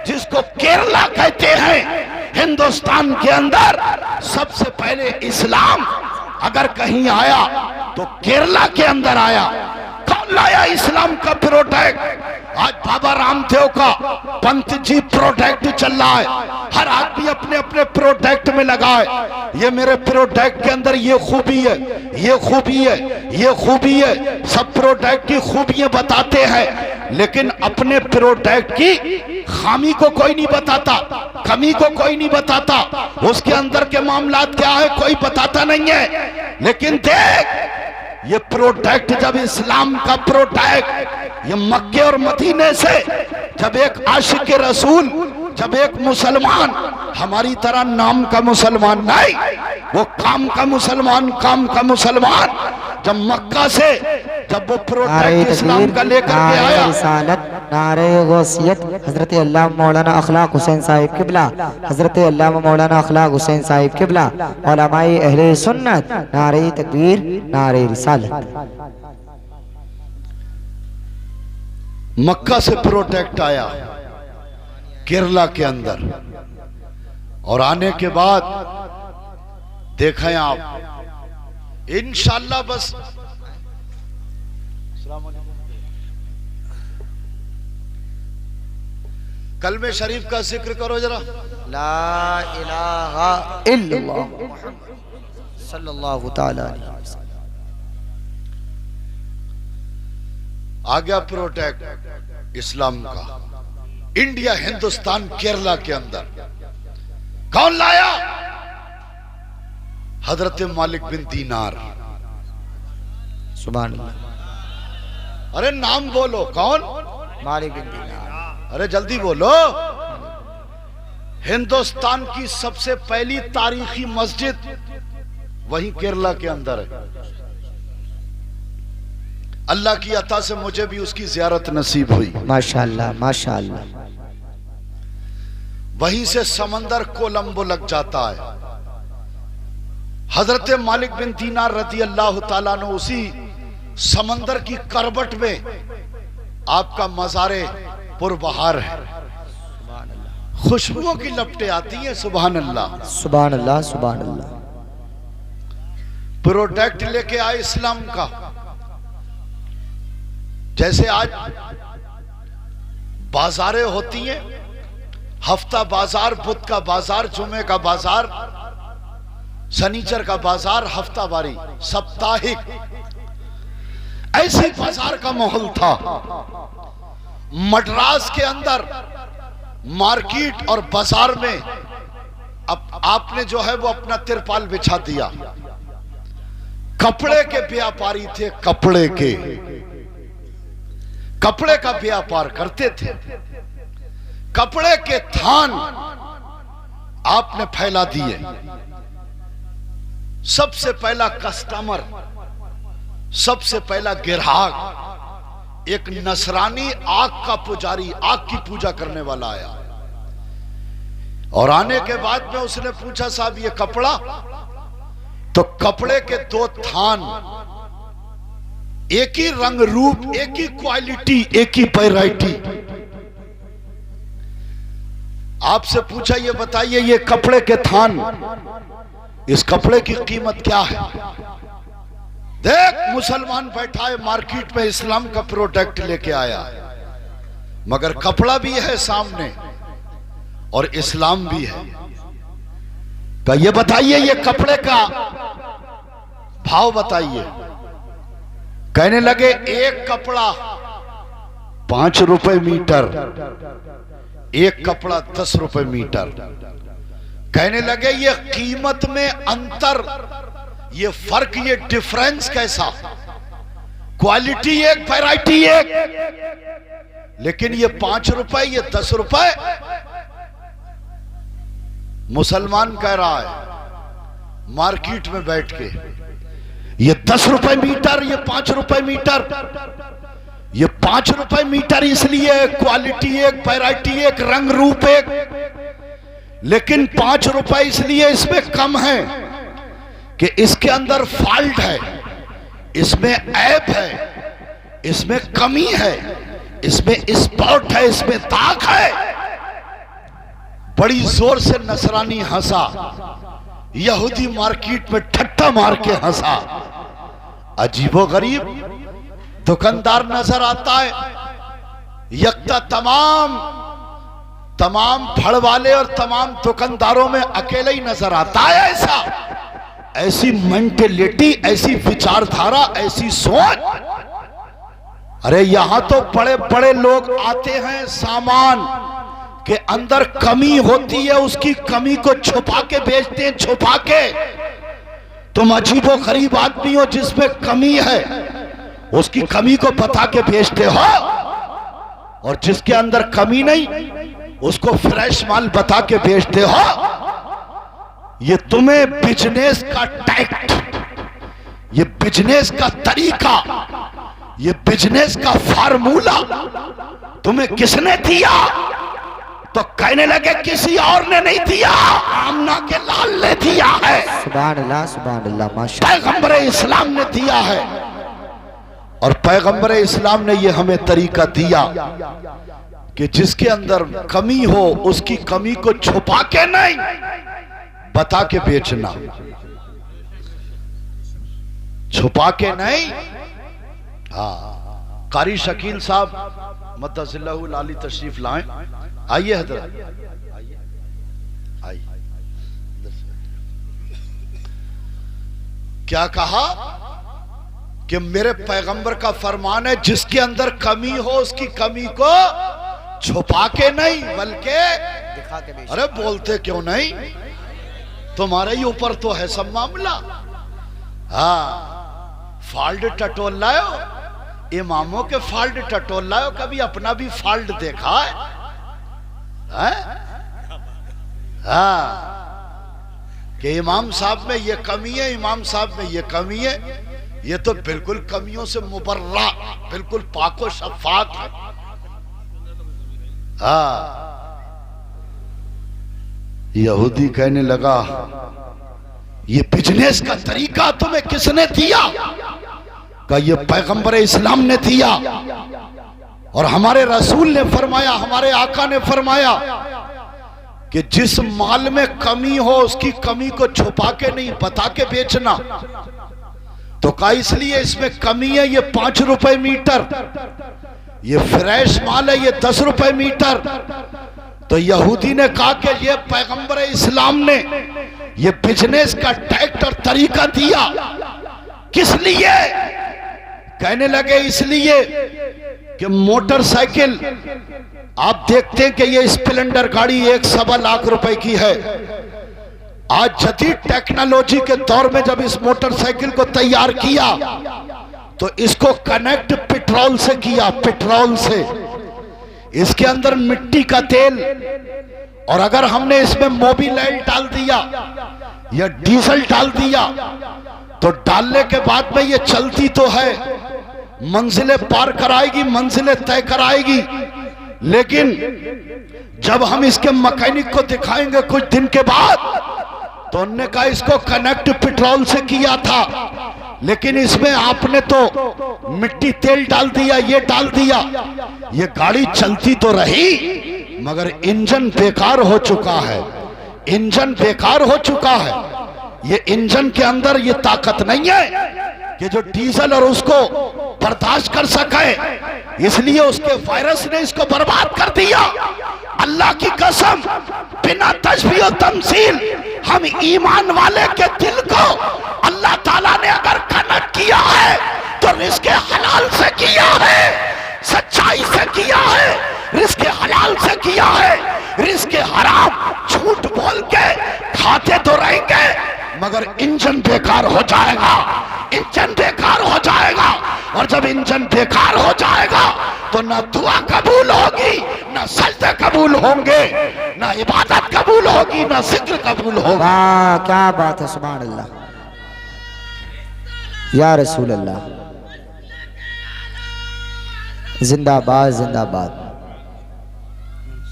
जिसको केरला कहते हैं। हिंदुस्तान के अंदर सबसे पहले इस्लाम अगर कहीं आया तो केरला के अंदर आया। कौन लाया इस्लाम का प्रोडक्ट? आज बाबा रामदेव का पंत जी प्रोडक्ट चल रहा है, हर आदमी अपने अपने प्रोडक्ट में लगा है। ये मेरे प्रोडक्ट के अंदर ये खूबी है, ये खूबी है, ये खूबी है। सब प्रोडक्ट की खूबियां बताते हैं, लेकिन अपने प्रोडक्ट की खामी को कोई नहीं बताता, कमी को कोई नहीं बताता, उसके अंदर के मामलात क्या है कोई बताता नहीं है। लेकिन देख, ये प्रोडक्ट जब इस्लाम का प्रोडक्ट ये मक्के और मदीने से जब एक आशिक रसूल, जब एक मुसलमान, हमारी तरह नाम का मुसलमान नहीं, वो काम का मुसलमान, काम का मुसलमान, जब मक्का से जब वो प्रोडक्ट इस्लाम का लेकर के आया, नारे गौसियत हजरत अल्लामा मौलाना अखलाक हुसैन साहिब किबला, हजरत अल्लामा मौलाना अखलाक हुसैन साहिब किबला, उलमाए अहले सुन्नत, नारे तकबीर, नारे रिसालत। मक्का से प्रोडक्ट आया केरला के अंदर, और आने के बाद देखें आप इंशाल्लाह बस कलमे शरीफ का जिक्र करो जरा, ला इलाहा इल्लल्लाह सल्लल्लाहु तआला अलैहि वसल्लम। आ गया प्रोडक्ट इस्लाम का इंडिया हिंदुस्तान केरला के अंदर। कौन लाया? हजरत मालिक बिन दीनार। सुभान अल्लाह। अरे नाम बोलो, कौन? मालिक बिन दीनार। अरे जल्दी बोलो। हिंदुस्तान की सबसे पहली तारीखी मस्जिद वही केरला के अंदर है। अल्लाह की अता से मुझे भी उसकी जियारत नसीब हुई, माशाअल्लाह माशाअल्लाह। वहीं से समंदर कोलंबो लग जाता है। हजरत मालिक बिन दीनार रज़ी अल्लाह ताला ने उसी समंदर की करवट में आपका मज़ारे पुरबहार है, खुशबुओं की लपटें आती हैं। सुभान अल्लाह सुभान अल्लाह सुभान अल्लाह। प्रोडक्ट लेके आए इस्लाम का। जैसे आज बाजारें होती हैं, हफ्ता बाजार, बुध का बाजार, जुमे का बाजार, शनिचर का बाजार, हफ्तावारी, साप्ताहिक, ऐसी बाजार का माहौल था। मद्रास के अंदर मार्केट और बाजार में अब आपने जो है वो अपना तिरपाल बिछा दिया। कपड़े के व्यापारी थे, कपड़े का व्यापार करते थे। कपड़े के थान आपने फैला दिए। सबसे पहला कस्टमर, सबसे पहला ग्राहक एक नसरानी आग का पुजारी, आग की पूजा करने वाला आया। और आने के बाद में उसने पूछा साहब ये कपड़ा, तो कपड़े के दो थान, एक ही रंग रूप, एक ही क्वालिटी, एक ही वैरायटी। आपसे पूछा ये बताइए ये कपड़े के थान, इस कपड़े की कीमत क्या है? देख मुसलमान बैठा है मार्केट में, इस्लाम का प्रोडक्ट लेके आया, मगर कपड़ा भी है सामने और इस्लाम भी है। तो ये बताइए ये कपड़े का भाव बताइए। कहने लगे एक कपड़ा 5 रुपए मीटर, एक कपड़ा 10 रुपए मीटर। कहने लगे ये कीमत में अंतर, ये फर्क, ये डिफरेंस कैसा? क्वालिटी एक, वैरायटी एक, लेकिन ये 5 रुपए, ये 10 रुपए। मुसलमान कह रहा है मार्केट में बैठ के, ये 10 रुपए मीटर, ये 5 रुपए मीटर। ये 5 रुपए मीटर इसलिए क्वालिटी एक, वैरायटी एक, रंग रूप एक, लेकिन 5 रुपए इसलिए इसमें कम है कि इसके अंदर फॉल्ट है, इसमें ऐब है, इसमें कमी है, इसमें स्पॉट है, इसमें दाग है। बड़ी जोर से नसरानी हंसा, यहूदी मार्केट में ठट्ठा मार के हंसा। अजीबो गरीब दुकानदार नजर आता है, यकता तमाम फड़ वाले और तमाम दुकानदारों में अकेले ही नजर आता है। ऐसा, ऐसी मेंटेलिटी, ऐसी विचारधारा, ऐसी सोच। अरे यहां तो बड़े बड़े लोग आते हैं, सामान के अंदर कमी होती है, उसकी कमी को छुपा के बेचते हैं, छुपा के। तुम अजीबो गरीब आदमी हो, जिसमें कमी है उसकी कमी को बता के बेचते हो, और जिसके अंदर कमी नहीं उसको फ्रेश माल बता के बेचते हो। ये तुम्हें बिजनेस का टैक्ट, ये बिजनेस का तरीका, ये बिजनेस का फार्मूला तुम्हें किसने दिया? तो कहने लगे किसी और ने नहीं दिया, आमना के लाल ने दिया है। सुभान अल्लाह, माशाअल्लाह। पैगंबर इस्लाम ने दिया है, और पैगंबर इस्लाम ने ये हमें तरीका दिया कि जिसके अंदर कमी हो उसकी कमी को छुपा के नहीं, बता के बेचना, छुपा के नहीं। हाँ, कारी शकील साहब मद्दसिल्लाहुल आली तशरीफ लाएं। आइए हजरत, आइए। क्या कहा कि मेरे पैगंबर का फरमान है, जिसके अंदर कमी हो उसकी कमी को छुपा के नहीं बल्कि दिखा के बेचना। अरे बोलते क्यों नहीं? तुम्हारे ही ऊपर तो है सब मामला। हाँ, फॉल्ट टटोल लाओ, इमामों के फॉल्ट टटोल लाओ, कभी अपना भी फॉल्ट देखा है? हाँ, कि इमाम साहब में ये कमी है, इमाम साहब में ये कमी है, ये तो बिल्कुल कमियों से मुबर्रा, बिल्कुल पाको शफाक है। हाँ, यहूदी कहने लगा ये बिजनेस का तरीका तुम्हें किसने दिया? का ये पैगंबर इस्लाम ने दिया, और हमारे रसूल ने फरमाया, हमारे आका ने फरमाया कि जिस माल में कमी हो उसकी कमी को छुपा के नहीं, बता के बेचना। तो का इसलिए इसमें कमी है, ये 5 रुपए मीटर, ये फ्रेश माल है, ये 10 रुपए मीटर। तो यहूदी ने कहा कि ये पैगंबर इस्लाम ने ये बिजनेस का टैक्ट और तरीका दिया, किस लिए? कहने लगे इसलिए कि मोटरसाइकिल आप देखते हैं कि ये स्प्लेंडर गाड़ी 1.25 लाख रुपए की है। आज जदीद टेक्नोलॉजी के दौर में जब इस मोटरसाइकिल को तैयार किया तो इसको कनेक्ट पेट्रोल से किया, पेट्रोल से। इसके अंदर मिट्टी का तेल, और अगर हमने इसमें मोबिल ऑयल डाल दिया या डीजल डाल दिया तो डालने के बाद में ये चलती तो है, मंजिलें पार कराएगी, मंजिलें तय कराएगी, लेकिन जब हम इसके मैकेनिक को दिखाएंगे कुछ दिन के बाद, तो उन्होंने कहा इसको कनेक्ट पेट्रोल से किया था, लेकिन इसमें आपने तो मिट्टी तेल डाल दिया, ये डाल दिया। ये गाड़ी चलती तो रही मगर इंजन बेकार हो चुका है, इंजन बेकार हो चुका है। ये इंजन के अंदर ये ताकत नहीं है कि जो डीजल और उसको बर्दाश्त कर सके, इसलिए उसके वायरस ने इसको बर्बाद कर दिया। अल्लाह की कसम, बिना तशबीह और तमसील, हम ईमान वाले के दिल को अल्लाह ताला ने अगर कनेक्ट किया है तो रिज़्क़ हलाल से किया है, सच्चाई से किया है, रिज़्क़ हलाल से किया है। रिज़्क़ हराम झूठ बोल के खाते तो रहेंगे मगर इंजन बेकार हो जाएगा, इंजन बेकार हो जाएगा। और जब इंजन बेकार हो जाएगा तो ना दुआ कबूल होगी, ना सजदे कबूल होंगे, ना इबादत कबूल होगी, ना जिक्र कबूल होगा। वाह क्या बात है, सुभान अल्लाह, या रसूल अल्लाह, जिंदाबाद जिंदाबाद।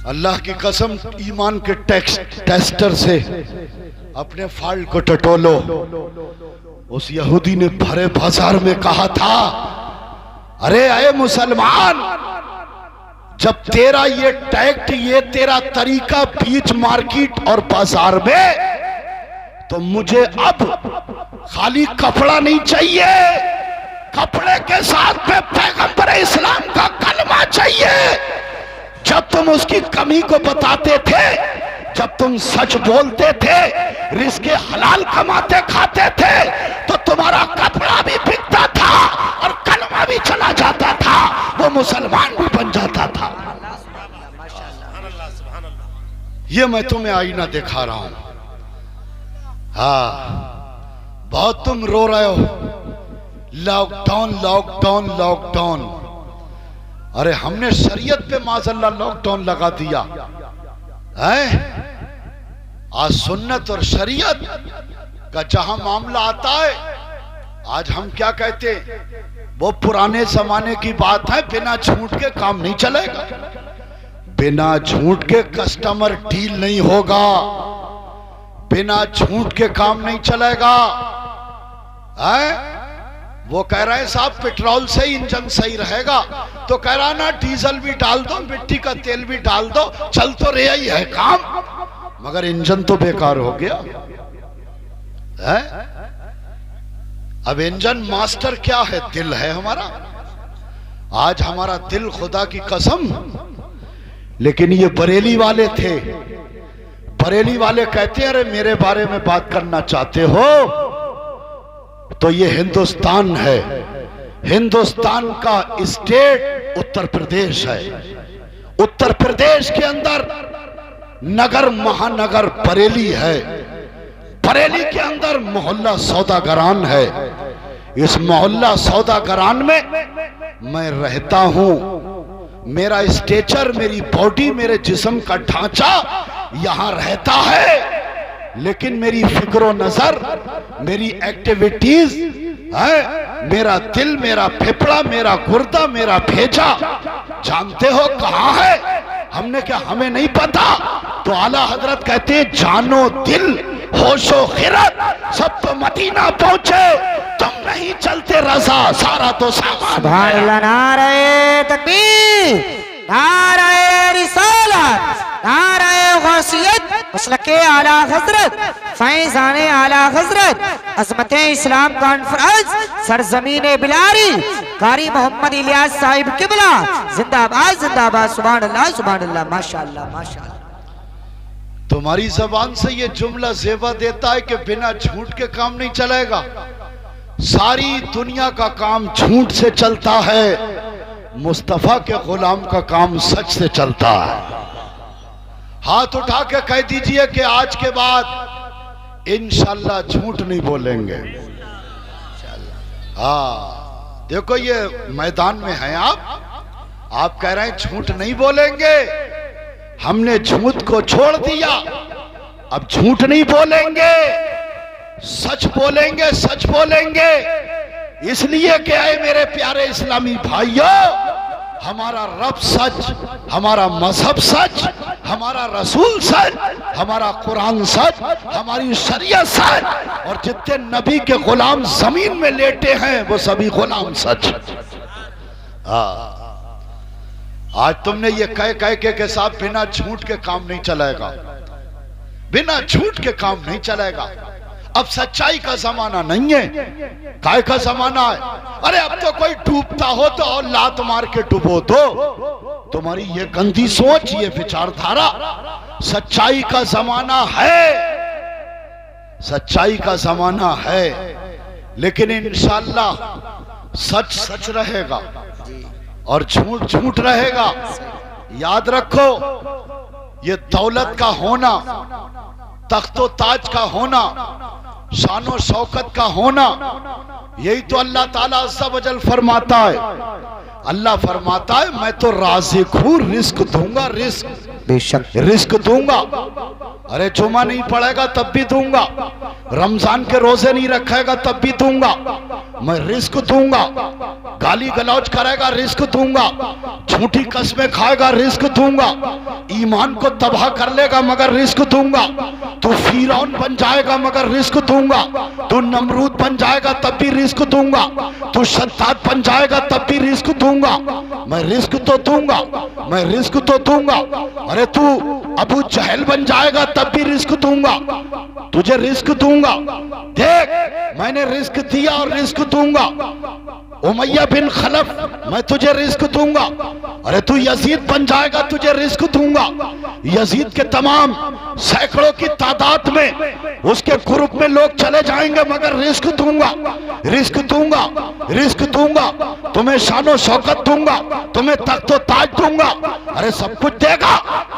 अल्लाह की कसम, ईमान के टेस्टर से अपने फाल्ट को टटोलो। उस यहूदी ने भरे बाजार में कहा था, अरे आए मुसलमान, जब तेरा ये टैक्ट, ये तेरा तरीका बीच मार्केट और बाजार में, तो मुझे अब खाली कपड़ा नहीं चाहिए, कपड़े के साथ में पैगंबर इस्लाम का कलमा चाहिए। जब तुम उसकी कमी को बताते थे, जब तुम सच बोलते थे, रिज़्क़ हलाल कमाते खाते थे, तो तुम्हारा कपड़ा भी बिकता था और कलमा भी चला जाता था, वो मुसलमान भी बन जाता था। ये मैं तुम्हें आईना दिखा रहा हूं। हाँ, बहुत तुम रो रहे हो, लॉकडाउन लॉकडाउन लॉकडाउन। अरे हमने शरीयत पे माज़अल्लाह लॉकडाउन लगा दिया है। आज सुन्नत और शरीयत का जहां मामला आता है, आज हम क्या कहते, वो पुराने जमाने की बात है, बिना झूठ के काम नहीं चलेगा, बिना झूठ के कस्टमर डील नहीं होगा, बिना झूठ के काम नहीं चलेगा। है वो कह रहे हैं साहब पेट्रोल से इंजन सही रहेगा, तो कह रहा ना डीजल भी डाल दो, मिट्टी का तेल भी डाल दो, चल तो रहा ही है काम, मगर इंजन तो बेकार हो गया है। अब इंजन मास्टर क्या है? दिल है हमारा। आज हमारा दिल, खुदा की कसम, लेकिन ये बरेली वाले थे, बरेली वाले कहते हैं अरे मेरे बारे में बात करना चाहते हो तो ये हिंदुस्तान है, हिंदुस्तान का स्टेट उत्तर प्रदेश है। उत्तर प्रदेश के अंदर नगर महानगर बरेली है, बरेली के अंदर मोहल्ला सौदागरान है। इस मोहल्ला सौदागरान में मैं रहता हूं। मेरा स्टेचर, मेरी बॉडी, मेरे जिस्म का ढांचा यहां रहता है, लेकिन मेरी फिक्रो नजर, मेरी एक्टिविटीज है, मेरा दिल, मेरा फेफड़ा, मेरा गुर्दा, मेरा भेजा जानते हो कहां है? हमने क्या, हमें नहीं पता? तो आला हजरत कहते हैं जानो दिल होशो खिरत सब तो मदीना पहुंचे, तुम नहीं चलते रजा सारा तो सामान। सुभान अल्लाह, नारे तकबीर, नारे रिसालत, नारे गौसियत, मसलके आला हजरत, फैज़ाने आला हजरत, अज़मत इस्लाम कॉन्फ्रेंस, सरजमीन बिलारी, कारी मोहम्मद इलियास साहिब किबला, जिंदाबाद जिंदाबाद। सुभान अल्लाह सुभान अल्लाह, माशाअल्लाह माशाअल्लाह। तुम्हारी जबान से ये जुमला ज़ेबा देता है कि बिना झूठ के काम नहीं चलेगा। सारी दुनिया का काम झूठ से चलता है, मुस्तफा के गुलाम का काम सच से चलता है। हाथ उठा के कह दीजिए कि आज के बाद इंशाल्लाह झूठ नहीं बोलेंगे। हाँ, देखो ये मैदान में हैं आप कह रहे हैं झूठ नहीं बोलेंगे। हमने झूठ को छोड़ दिया, अब झूठ नहीं बोलेंगे, सच बोलेंगे, सच बोलेंगे। इसलिए कि आए मेरे प्यारे इस्लामी भाइयों, हमारा रब सच, हमारा मजहब सच, हमारा रसूल सच, हमारा कुरान सच, हमारी शरीयत सच, और जितने नबी के गुलाम जमीन में लेटे हैं वो सभी गुलाम सच। आज तुमने ये कह के साथ बिना झूठ के काम नहीं चलेगा, बिना झूठ के काम नहीं चलेगा। अब सच्चाई का जमाना नहीं है, काय का जमाना है। अरे अब तो कोई डूबता हो तो और लात मार के डुबो दो। तुम्हारी ये गंदी सोच, ये विचारधारा। सच्चाई का जमाना है, सच्चाई का जमाना है, लेकिन इंशाअल्लाह सच सच रहेगा और झूठ झूठ रहेगा। याद रखो, ये दौलत का होना, तख्तो ताज का होना, शानो शौकत का होना, यही तो अल्लाह ताला अज़्ज़ा वजल फरमाता है। अल्लाह फरमाता है मैं तो राज़िक हूँ, रिस्क दूंगा, रिस्क बेशक रिस्क दूंगा। अरे जुमा नहीं पड़ेगा तब भी दूंगा, रमजान के रोजे नहीं रखेगा तब भी दूंगा, मैं रिस्क दूंगा। गाली गलौज करेगा, रिस्क दूंगा। झूठी कस्में खाएगा, रिस्क दूंगा। ईमान को तबाह कर लेगा मगर रिस्क दूंगा। तू फिरौन बन जाएगा मगर रिस्क दूंगा। तू नमरूद बन जाएगा तब भी रिस्क दूंगा। तू शद्दाद बन जाएगा तब भी रिस्क दूंगा। मैं रिस्क तो दूंगा, मैं रिस्क तो दूंगा। अरे तू अबू जहल बन जाएगा तब भी रिस्क दूंगा, तुझे रिस्क दूंगा। देख मैंने रिस्क दिया और रिस्क दूंगा। उमैया बिन खलफ, मैं तुझे रिस्क दूंगा। अरे तू यजीद बन जाएगा, तुझे रिस्क दूंगा। यजीद के तमाम सैकड़ों की तादाद में उसके ग्रुप में लोग चले जाएंगे मगर रिस्क दूंगा, रिस्क दूंगा, रिस्क दूंगा। तुम्हें शानो शौकत दूंगा, तुम्हें तख्तो ताज दूंगा। अरे सब कुछ देगा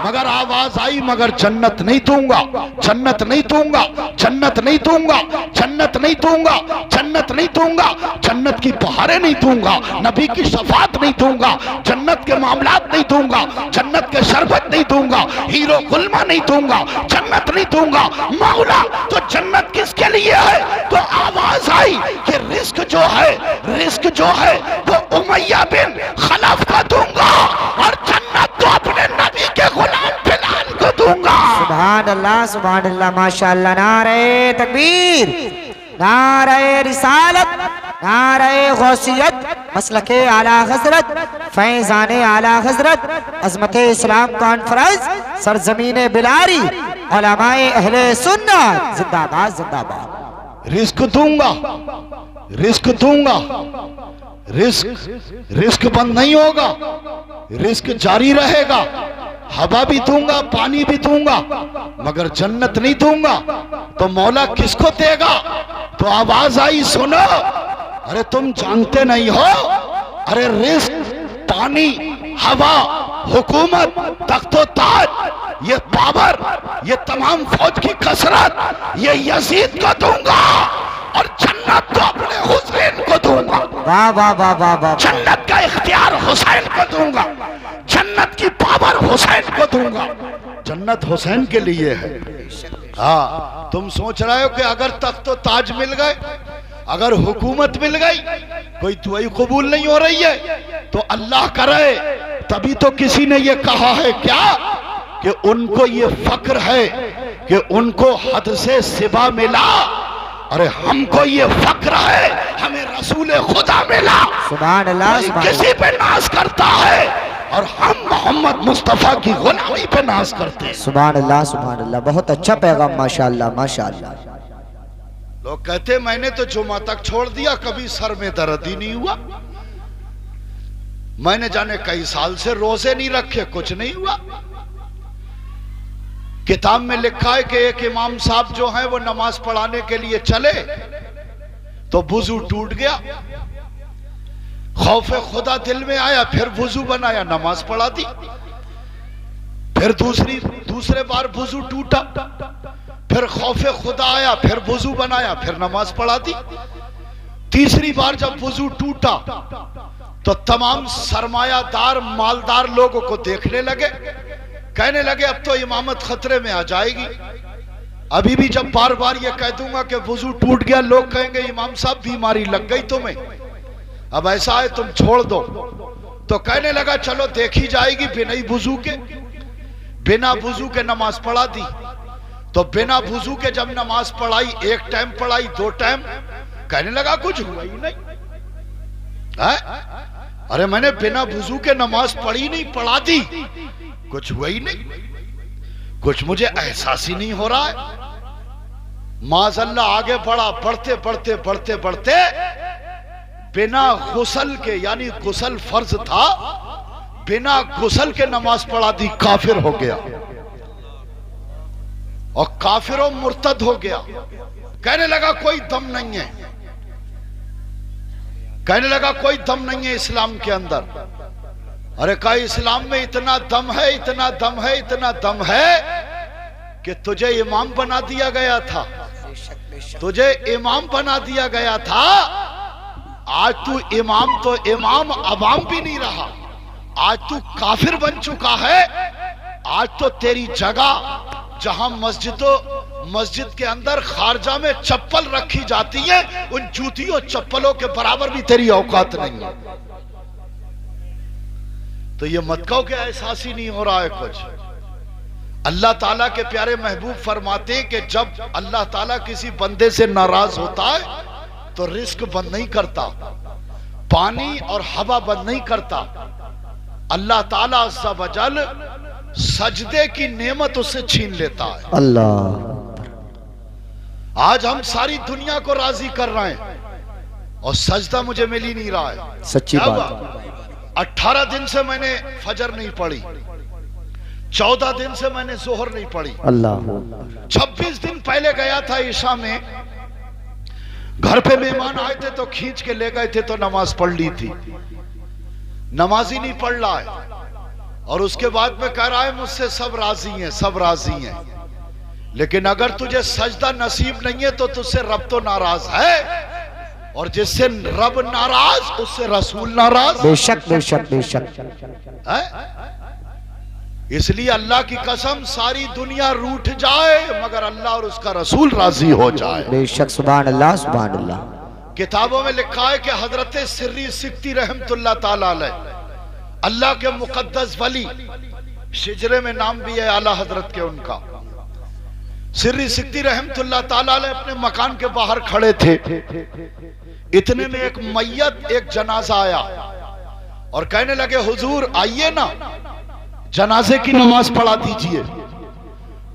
मगर आवाज आई मगर जन्नत नहीं दूंगा, जन्नत नहीं दूंगा, जन्नत नहीं दूंगा, जन्नत नहीं दूंगा, जन्नत नहीं दूंगा। जन्नत की बहारें नहीं दूंगा, नबी की शफात नहीं दूंगा, जन्नत के मामलात नहीं दूंगा, जन्नत के शरबत नहीं दूंगा, हीरो गुलमा नहीं दूंगा, जन्नत नहीं दूंगा। मौला तो जन्नत किसके लिए है? तो आवाज आई कि रिस्क जो है, रिस्क जो है वो उमैया बिन खलफ का दूंगा और जन्नत तो अपने नबी के गुलाम बिलाल को दूंगा। सुभान अल्लाह, माशाअल्लाह। नारे तकबीर, नारे रिसालत, नारे गौसियत, मसलके आला हजरत, फैजाने आला हजरत, अजमते इस्लाम कॉन्फ्रेंस, सरजमीने बिलारी, उलमाए अहले सुन्नत, जिंदाबाद जिंदाबाद। रिस्क दूंगा, रिस्क दूंगा। रिस्क रिस्क बंद नहीं होगा, रिस्क जारी रहेगा। हवा भी दूंगा, पानी भी दूंगा मगर जन्नत नहीं दूंगा। तो मौला किसको देगा? तो आवाज आई सुनो। अरे तुम जानते नहीं हो, अरे रिस्क, पानी, हवा, हुकूमत, तख्तो ताज, ये पावर, ये तमाम फौज की कसरत, ये यजीद को दूंगा और जन्नत तो अपने हुसैन को दूंगा। वाह वाह वाह वाह वाह। जन्नत का इख्तियार हुसैन को दूंगा, जन्नत की पावर हुसैन को दूंगा। जन्नत हुसैन के लिए है। हाँ, तुम सोच रहे हो कि अगर तख्तो ताज मिल गए, अगर हुकूमत मिल गई, कोई दुआई कबूल नहीं हो रही है तो अल्लाह करे। तभी तो किसी ने ये कहा है क्या कि उनको ये फक्र है कि उनको हद से सिवा मिला। अरे हमको ये फक्र है हमें रसूल खुदा मिला। सुभान अल्लाह, सुभान किसी पे नाज करता है और हम मोहम्मद मुस्तफा की गुलामी पे नाज करते हैं। सुभान अल्लाह, सुभान अल्लाह। बहुत अच्छा पैगाम, माशाअल्लाह माशाअल्लाह। लोग कहते मैंने तो जुमा तक छोड़ दिया, कभी सर में दर्द ही नहीं हुआ। मैंने जाने कई साल से रोजे नहीं रखे, कुछ नहीं हुआ। किताब में लिखा है कि एक इमाम साहब जो है वो नमाज पढ़ाने के लिए चले तो वुजू टूट गया। खौफे खुदा दिल में आया, फिर वुजू बनाया, नमाज पढ़ा दी। फिर दूसरे बार वुजू टूटा, फिर खौफे खुदा आया, फिर वुजू बनाया, फिर नमाज पढ़ा दी। तीसरी बार जब वुजू टूटा तो तमाम सरमायादार मालदार लोगों को देखने लगे, कहने लगे अब तो इमामत खतरे में आ जाएगी। अभी भी जब बार बार ये कह दूंगा कि वुजू टूट गया, लोग कहेंगे इमाम साहब बीमारी लग गई तुम्हें, अब ऐसा है तुम छोड़ दो। तो कहने लगा चलो देखी जाएगी बिना वुजू के। बिना वुजू के नमाज पढ़ा दी। तो बिना वुजू के जब नमाज पढ़ाई, एक टाइम पढ़ाई, 2 टाइम, कहने लगा कुछ हुआ ही नहीं है? अरे मैंने बिना वुजू के नमाज पढ़ी नहीं, पढ़ा दी, कुछ हुआ ही नहीं, कुछ मुझे एहसास ही नहीं हो रहा है। माज़अल्लाह आगे बढ़ा, बढ़ते बढ़ते बढ़ते बढ़ते बिना गुस्ल के, यानी गुस्ल फर्ज था, बिना गुस्ल के नमाज पढ़ा दी, काफिर हो गया और काफिरों मुर्तद हो गया। कहने लगा कोई दम नहीं है, कहने लगा कोई दम नहीं है इस्लाम के अंदर। अरे कहा इस्लाम में इतना दम है, इतना दम है, इतना दम है कि तुझे इमाम बना दिया गया था, तुझे इमाम बना दिया गया था। आज तू इमाम तो इमाम अवाम भी नहीं रहा, आज तू काफिर बन चुका है। आज तो तेरी जगह जहां मस्जिद के अंदर खारजा में चप्पल रखी जाती है, उन जूतियों चप्पलों के बराबर भी तेरी औकात नहीं है। तो ये मत कहो कि एहसास ही नहीं हो रहा है कुछ। अल्लाह ताला के प्यारे महबूब फरमाते हैं कि जब अल्लाह ताला किसी बंदे से नाराज होता है तो रिस्क बंद नहीं करता, पानी और हवा बंद नहीं करता। अल्लाह ताला अज़्ज़ा वजल सजदे की नेमत उससे छीन लेता है। अल्लाह। आज हम सारी दुनिया को राजी कर रहे हैं और सजदा मुझे मिल ही नहीं रहा है। सच्ची क्या बात। हुआ? 18 दिन से मैंने फजर नहीं पढ़ी, 14 दिन से मैंने जोहर नहीं पढ़ी। अल्लाह। 26 दिन पहले गया था ईशा में, घर पे मेहमान आए थे तो खींच के ले गए थे तो नमाज पढ़ ली थी, नमाज ही नहीं पढ़ रहा है। और उसके बाद में कह रहा है मुझसे सब राजी हैं, सब राजी हैं। लेकिन अगर तुझे सजदा नसीब नहीं है तो तुझसे रब तो नाराज है, और जिससे रब नाराज उससे रसूल नाराज। बेशक बेशक बेशक। है? इसलिए अल्लाह की कसम सारी दुनिया रूठ जाए मगर अल्लाह और उसका रसूल राजी हो जाए। बेशक। सुभान अल्लाह सुभान अल्लाह। किताबों में लिखा है कि हजरत सिर्री सिक्ती रहमतुल्लाह ताला अलैह, अल्लाह के मुकद्दस वली, शिजरे में नाम भी है आला हजरत के उनका, सिर्री सिक्ती रहमतुल्लाह ताला अलैह अपने मकान के बाहर खड़े थे। इतने में एक मैयत, एक जनाजा आया और कहने लगे हुजूर आइए ना, जनाजे की नमाज पढ़ा दीजिए।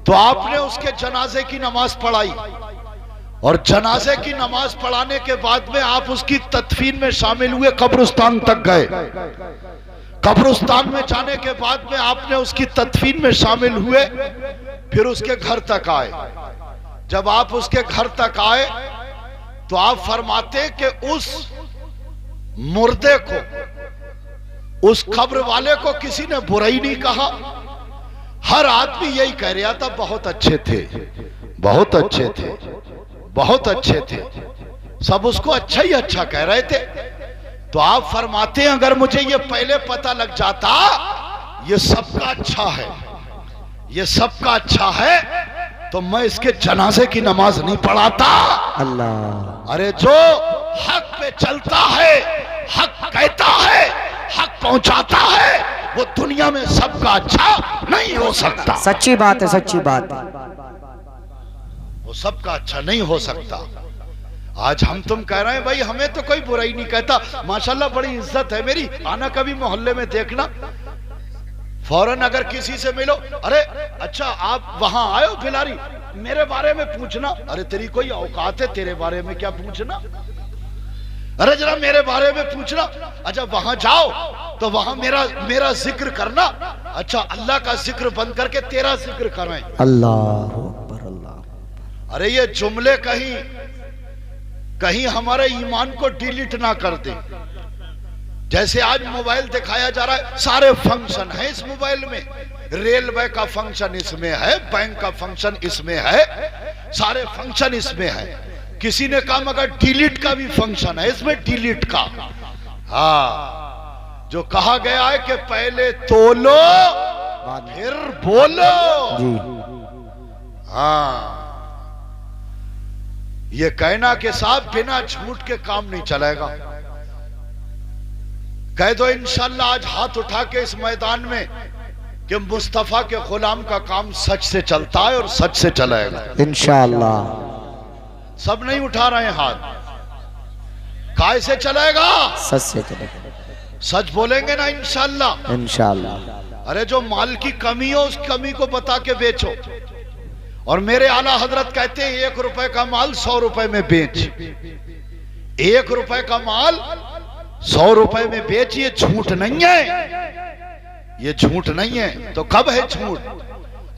तो आपने उसके जनाजे की नमाज पढ़ाई और जनाजे की नमाज पढ़ाने के बाद में आप उसकी तदफीन में शामिल हुए, कब्रिस्तान तक गए। कब्रिस्तान में जाने के बाद में आपने उसकी तदफीन में शामिल हुए, फिर उसके घर तक आए। जब आप उसके घर तक आए तो आप फरमाते कि उस मुर्दे को, उस कब्र वाले को किसी ने बुराई नहीं कहा। हर आदमी यही कह रहा था बहुत अच्छे थे, बहुत अच्छे थे, बहुत अच्छे थे, सब उसको अच्छा ही अच्छा कह रहे थे। तो आप फरमाते हैं अगर मुझे ये पहले पता लग जाता ये सबका अच्छा है, ये सबका अच्छा है, तो मैं इसके जनाजे की नमाज नहीं पढ़ाता। अल्लाह। अरे जो हक पे चलता है, हक कहता है, हक पहुंचाता है, वो दुनिया में सबका अच्छा नहीं हो सकता। सच्ची बात है, सच्ची बात है। वो सबका अच्छा नहीं हो सकता। आज हम तुम कह रहे हैं भाई हमें तो कोई बुराई नहीं कहता, माशाल्लाह बड़ी इज्जत है मेरी, आना कभी मोहल्ले में देखना, फौरन अगर किसी से मिलो, अरे अच्छा आप वहां आए हो भिलारी, मेरे बारे में पूछना। अरे तेरी कोई औकात है तेरे बारे में क्या पूछना? अरे जरा मेरे बारे में पूछना। अच्छा वहां जाओ तो वहां मेरा जिक्र करना। अच्छा अल्लाह का जिक्र बंद करके तेरा जिक्र करें। अल्लाह अकबर, अल्लाह। अरे ये जुमले कहीं हमारे ईमान को डिलीट ना कर दे। जैसे आज मोबाइल दिखाया जा रहा है, सारे फंक्शन है इस मोबाइल में, रेलवे का फंक्शन इसमें है, बैंक का फंक्शन इसमें है, सारे फंक्शन इसमें है। किसी ने कहा मगर डिलीट का भी फंक्शन है इसमें, डिलीट का। हाँ, जो कहा गया है कि पहले तोलो फिर बोलो जी। हाँ, ये कहना के साथ बिना झूठ के काम नहीं चलेगा। कह दो इंशाल्लाह आज हाथ उठा के इस मैदान में कि मुस्तफा के गुलाम का काम सच से चलता है और सच से चलेगा इंशाअल्लाह। सब नहीं उठा रहे हैं हाथ। कैसे चलेगा? सच से चलेगा। सच बोलेंगे ना इंशाल्लाह। इंशाअल्लाह। अरे जो माल की कमी हो उस कमी को बता के बेचो। और मेरे आला हजरत कहते हैं 1 रुपए का माल 100 रुपए में बेच। 1 रुपए का माल 100 रुपए में बेच। ये झूठ नहीं है, ये झूठ नहीं है। तो कब है झूठ?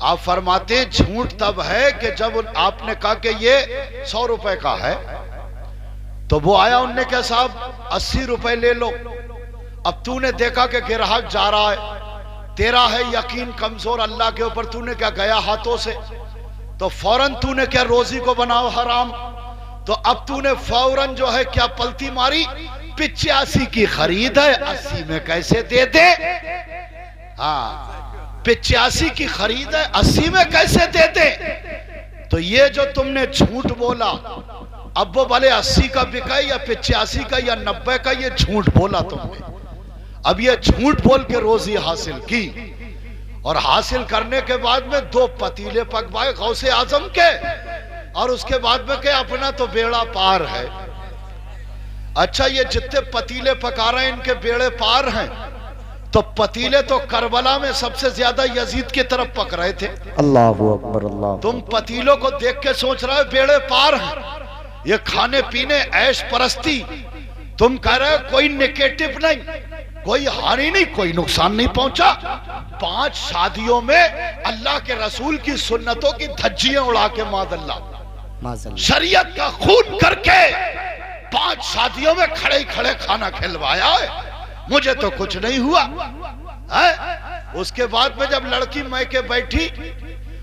आप फरमाते हैं झूठ तब है कि जब आपने कहा कि ये 100 रुपए का है, तो वो आया, उनने कहा साहब 80 रुपए ले लो। अब तूने देखा कि ग्राहक जा रहा है, तेरा है यकीन कमजोर अल्लाह के ऊपर, तूने क्या गया हाथों से, तो फौरन तूने क्या रोजी को बनाओ हराम। तो अब तूने फौरन जो है क्या पलटी मारी, 85 की खरीद है 80 में कैसे दे दे। हाँ 85 की खरीद है 80 में कैसे दे दे। तो ये जो तुमने झूठ बोला, अब वो भले 80 का बिका या 85 का या 90 का, ये झूठ बोला तुमने। अब ये झूठ बोल के रोजी हासिल की, और हासिल करने के बाद में 2 पतीले पकवाए गौसे आजम के, और उसके बाद में के अपना तो बेड़ा पार है। अच्छा ये जितने पतीले पका रहे हैं इनके बेड़े पार हैं, तो पतीले तो करबला में सबसे ज्यादा यजीद की तरफ पक रहे थे। अल्लाहु अकबर अल्लाह। तुम पतीलों को देख के सोच रहे हो बेड़े पार हैं। ये खाने पीने ऐश परस्ती, तुम कह रहे हो कोई नेगेटिव नहीं, कोई हानि नहीं, कोई नुकसान नहीं पहुंचा। 5 शादियों में अल्लाह के रसूल की सुन्नतों की धज्जियां उड़ा के मादल्ला शरीयत का खून करके 5 शादियों में खड़े खड़े खाना खिलवाया है। मुझे तो कुछ नहीं हुआ है। उसके बाद में जब लड़की मैके बैठी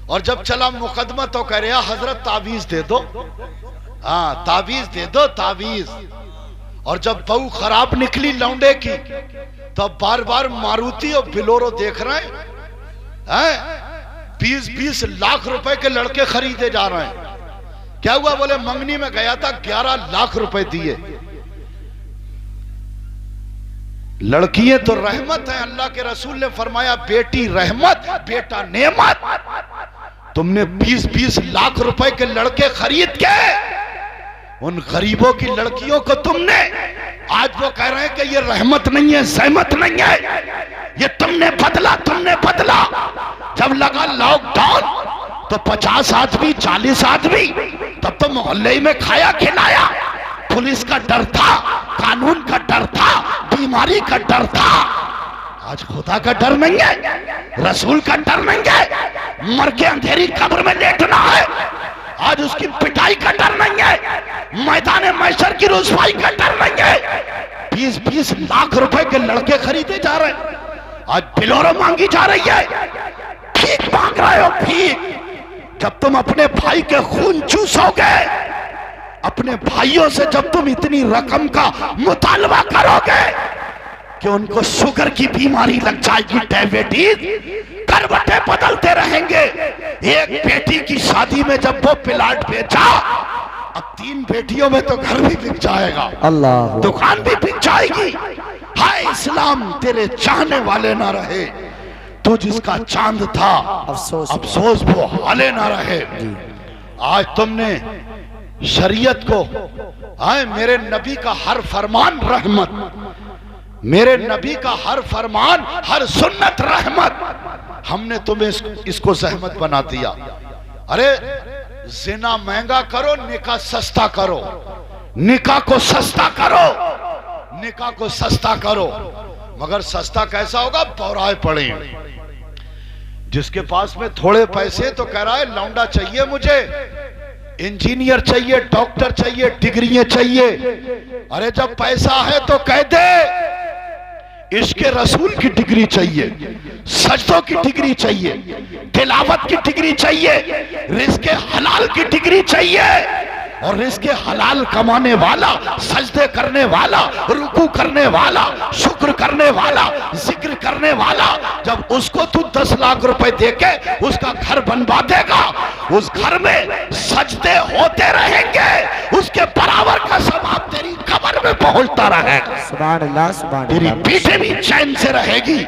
और जब चला मुकदमा, तो कह रहा हजरत ताबीज दे दो। हाँ ताबीज दे दो, ताबीज। और जब बहू खराब निकली लौंडे की, तो बार बार मारुति और बिलोरो देख रहे हैं। 20-20 लाख रुपए के लड़के खरीदे जा रहे हैं। क्या हुआ? बोले मंगनी में गया था 11 लाख रुपए दिए। लड़कियां तो रहमत है। अल्लाह के रसूल ने फरमाया बेटी रहमत, बेटा नेमत। तुमने 20-20 लाख रुपए के लड़के खरीद के उन गरीबों की लड़कियों को तुमने, आज वो कह रहे हैं कि ये रहमत नहीं है, सहमत नहीं है, ये तुमने बदला, तुमने बदला। जब लगा लॉकडाउन तो 50 आदमी 40 आदमी, तब तो मोहल्ले में खाया खिलाया। पुलिस का डर था, कानून का डर था, बीमारी का डर था। आज खुदा का डर नहीं है, रसूल का डर नहीं है। मर के अंधेरी कब्र में लेटना है, आज उसकी पिटाई का डर नहीं है। मैदान मैशर की रुसवाई का डर नहीं है। 20-20 लाख रुपए के लड़के खरीदे जा रहे हैं। आज बिलोरो मांगी जा रही है, भीख मांग रहे हो, भीख। जब तुम अपने भाई के खून चूसोगे, अपने भाइयों से जब तुम इतनी रकम का मुतालबा करोगे कि उनको शुगर की बीमारी लग जाएगी, डायबिटीज, करवटें बदलते रहेंगे। एक बेटी की शादी में जब वो प्लाट बेचा, अब 3 बेटियों में तो घर भी बिक जाएगा, अल्लाह, दुकान भी बिक जाएगी। हाय इस्लाम तेरे चाहने वाले ना रहे, तो जिसका चांद था अफसोस वो हाले ना रहे। आज तुमने शरीयत को, हाय मेरे नबी का हर फरमान रहमत, मेरे नबी का हर फरमान, हर सुन्नत रहमत, हमने तुम्हें इसको जहमत बना दिया। अरे जिना महंगा करो, निकाह सस्ता करो, निकाह को सस्ता करो, निकाह को सस्ता करो। मगर सस्ता कैसा होगा? पौराए पड़े। जिसके पास में थोड़े पैसे तो कह रहा है लौंडा चाहिए मुझे, इंजीनियर चाहिए, डॉक्टर चाहिए, डिग्रियां चाहिए। अरे जब पैसा है तो कह दे इश्क रसूल की डिग्री चाहिए, सजदों की डिग्री चाहिए, तिलावत की डिग्री चाहिए, रिज़्क़े हलाल की डिग्री चाहिए। और रिज़्क़े हलाल कमाने वाला, सजदे करने वाला, रुकू करने वाला, शुक्र करने वाला, जिक्र करने वाला, जब उसको तू 10 लाख रुपए देके उसका घर बनवा देगा, उस घर में सजदे होते रहेंगे, उसके बराबर का सवाब तेरी कब्र में दौड़ता रहेगा, सुभान अल्लाह, सुभान तेरी अल्लाह, पीठे भी चैन से रहेगी,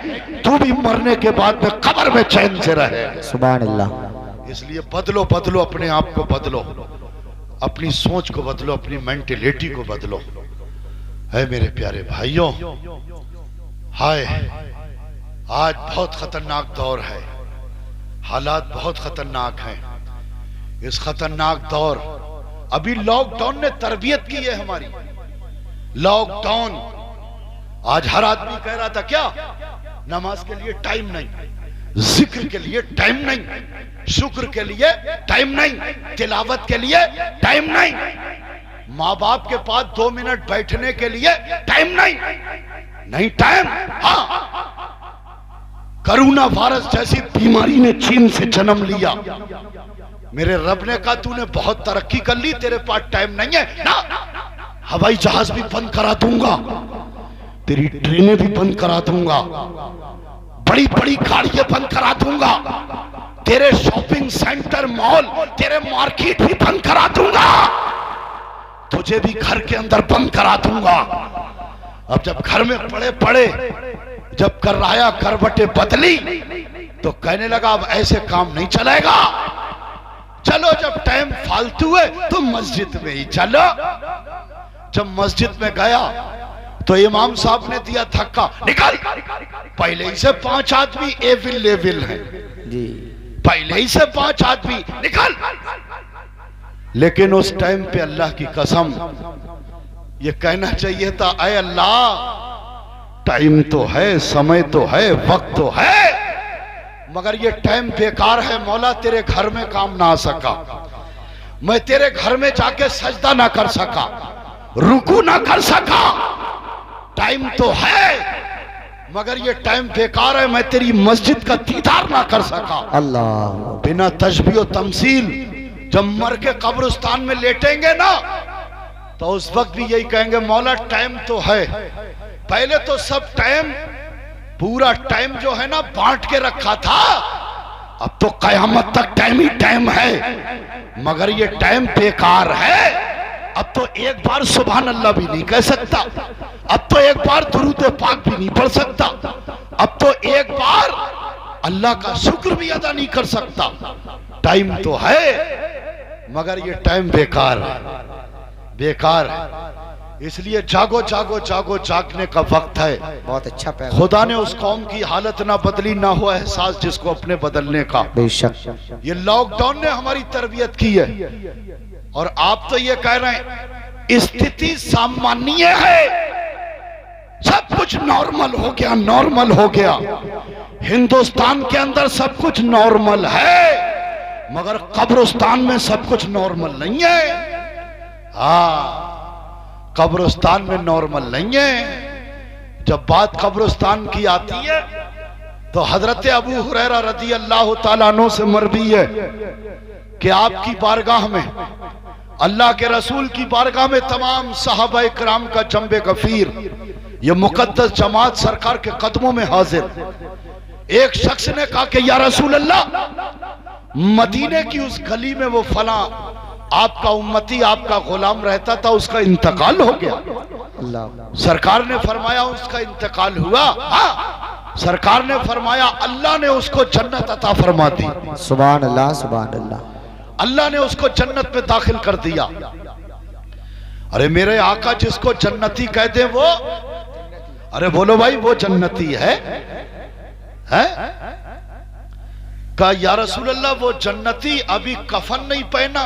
तू भी मरने के बाद में कब्र में चैन से रहेगा। सुभान अल्लाह। इसलिए बदलो बदलो, अपने आप को बदलो, अपनी सोच को बदलो, अपनी मेंटेलिटी को बदलो। है मेरे प्यारे भाइयों, हाय आज बहुत खतरनाक दौर है, हालात बहुत खतरनाक हैं। इस खतरनाक दौर, अभी लॉकडाउन ने तरबियत की है हमारी। लॉकडाउन, आज हर आदमी कह रहा था क्या, नमाज के लिए टाइम नहीं, जिक्र के लिए टाइम नहीं, शुक्र के लिए टाइम नहीं, तिलावत के लिए टाइम नहीं, माँ बाप के पास 2 मिनट बैठने के लिए टाइम नहीं टाइम। हाँ, कोरोना वायरस जैसी बीमारी ने चीन से जन्म लिया, मेरे रब ने कहा तूने बहुत तरक्की कर ली, तेरे पास टाइम नहीं है ना, हवाई जहाज भी बंद करा दूंगा, तेरी ट्रेनें भी बंद करा दूंगा, बड़ी बड़ी गाड़ियां बंद करा दूंगा, तेरे शॉपिंग सेंटर मॉल, तेरे मार्केट भी बंद करा दूंगा, तुझे भी घर के अंदर बंद करा दूंगा। अब जब घर में पड़े पड़े, जब कराया करवटें बदली, तो कहने लगा अब ऐसे काम नहीं चलेगा, चलो जब टाइम फालतू है तो मस्जिद में ही चलो। जब मस्जिद में गया तो इमाम साहब ने दिया धक्का, निकल, पहले ही से 5 आदमी एविल हैं जी, पहले ही से 5 आदमी, निकल। लेकिन उस टाइम पे अल्लाह की कसम ये कहना चाहिए था, ऐ अल्लाह टाइम तो है, समय तो है, वक्त तो है, मगर ये टाइम बेकार है मौला, तेरे घर में काम ना आ सका, मैं तेरे घर में जाके सजदा ना कर सका, रुकू ना कर सका, टाइम तो है मगर ये टाइम बेकार है, मैं तेरी मस्जिद का दीदार ना कर सका। अल्लाह, बिना तशबीह और तमसील जब मर के कब्रिस्तान में लेटेंगे ना, तो उस वक्त भी यही कहेंगे मौला टाइम तो है। पहले तो सब टाइम, पूरा टाइम जो है ना बांट के रखा था, अब तो कयामत तक टाइम ही टाइम है, मगर ये टाइम बेकार है। अब तो एक बार सुभान अल्लाह भी नहीं कह सकता, अब तो एक बार दुरूद पाक भी नहीं पढ़ सकता, अब तो एक बार अल्लाह का शुक्र भी अदा नहीं कर सकता। टाइम तो है मगर ये टाइम बेकार है, बेकार है। इसलिए जागो जागो जागो, जागने का वक्त है। बहुत अच्छा पैगाम। खुदा ने उस कौम की हालत ना बदली, ना हो एहसास जिसको अपने बदलने का। बेशक ये लॉकडाउन ने हमारी तरबियत की है, और आप तो ये कह रहे हैं स्थिति सामान्य है, सब कुछ नॉर्मल हो गया, नॉर्मल हो गया। हिंदुस्तान के अंदर सब कुछ नॉर्मल है, मगर कब्रिस्तान में सब कुछ नॉर्मल नहीं है। हाँ, कब्रिस्तान में नॉर्मल नहीं है। जब बात कब्रिस्तान की आती है तो हजरत अबू हुरैरा रज़ी अल्लाह ताला अन्हु से मरवी है कि आपकी बारगाह में, अल्लाह के रसूल की बारगाह में तमाम सहाबा इकराम का जंबे गफीर, ये मुकद्दस जमात सरकार के कदमों में हाजिर। एक शख्स ने कहा कि या रसूल अल्लाह, मदीने की उस गली में वो फला आपका उम्मती, आपका गुलाम रहता था, उसका इंतकाल हो गया। अल्लाह, सरकार ने फरमाया उसका इंतकाल हुआ? हाँ। सरकार ने फरमाया अल्लाह ने उसको जन्नत अता फरमा दी। सुभान अल्लाह, सुभान अल्लाह, अल्लाह ने उसको जन्नत में दाखिल कर दिया। अरे मेरे आका जिसको जन्नती कह दे वो, अरे बोलो भाई वो जन्नती है? कहा या रसूल अल्लाह वो जन्नती अभी कफन नहीं पहना,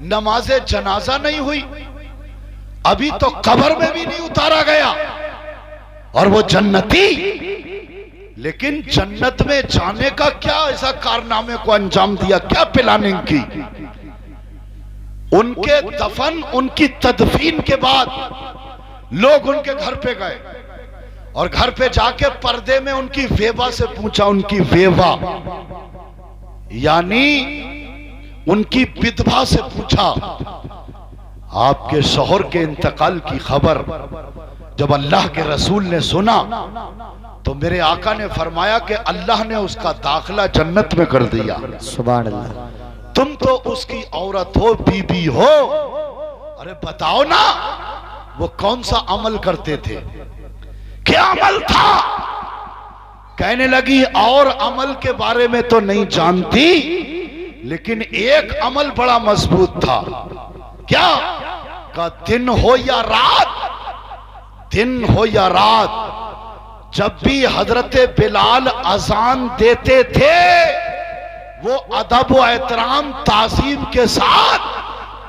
नमाज़े जनाजा नहीं हुई, अभी तो कब्र में भी नहीं उतारा गया, और वो जन्नती। लेकिन जन्नत में जाने का क्या ऐसा कारनामे को अंजाम दिया, क्या प्लानिंग की? उनके दफन, उनकी तदफीन के बाद लोग उनके घर पे गए, और घर पे जाके पर्दे में उनकी वेवा से पूछा, उनकी वेवा यानी उनकी विधवा से पूछा, आपके शौहर के इंतकाल की खबर जब अल्लाह के रसूल ने सुना तो मेरे आका ने फरमाया कि अल्लाह ने उसका दाखिला जन्नत में कर दिया। सुभान अल्लाह। तुम तो उसकी औरत हो, बीबी हो, अरे बताओ ना, वो कौन सा अमल करते थे, क्या अमल था? कहने लगी और अमल के बारे में तो नहीं जानती, लेकिन एक अमल बड़ा मजबूत था। क्या? का दिन हो या रात, दिन हो या रात, जब भी हजरत बिलाल अजान देते थे वो अदब व एहतराम ताजीम के साथ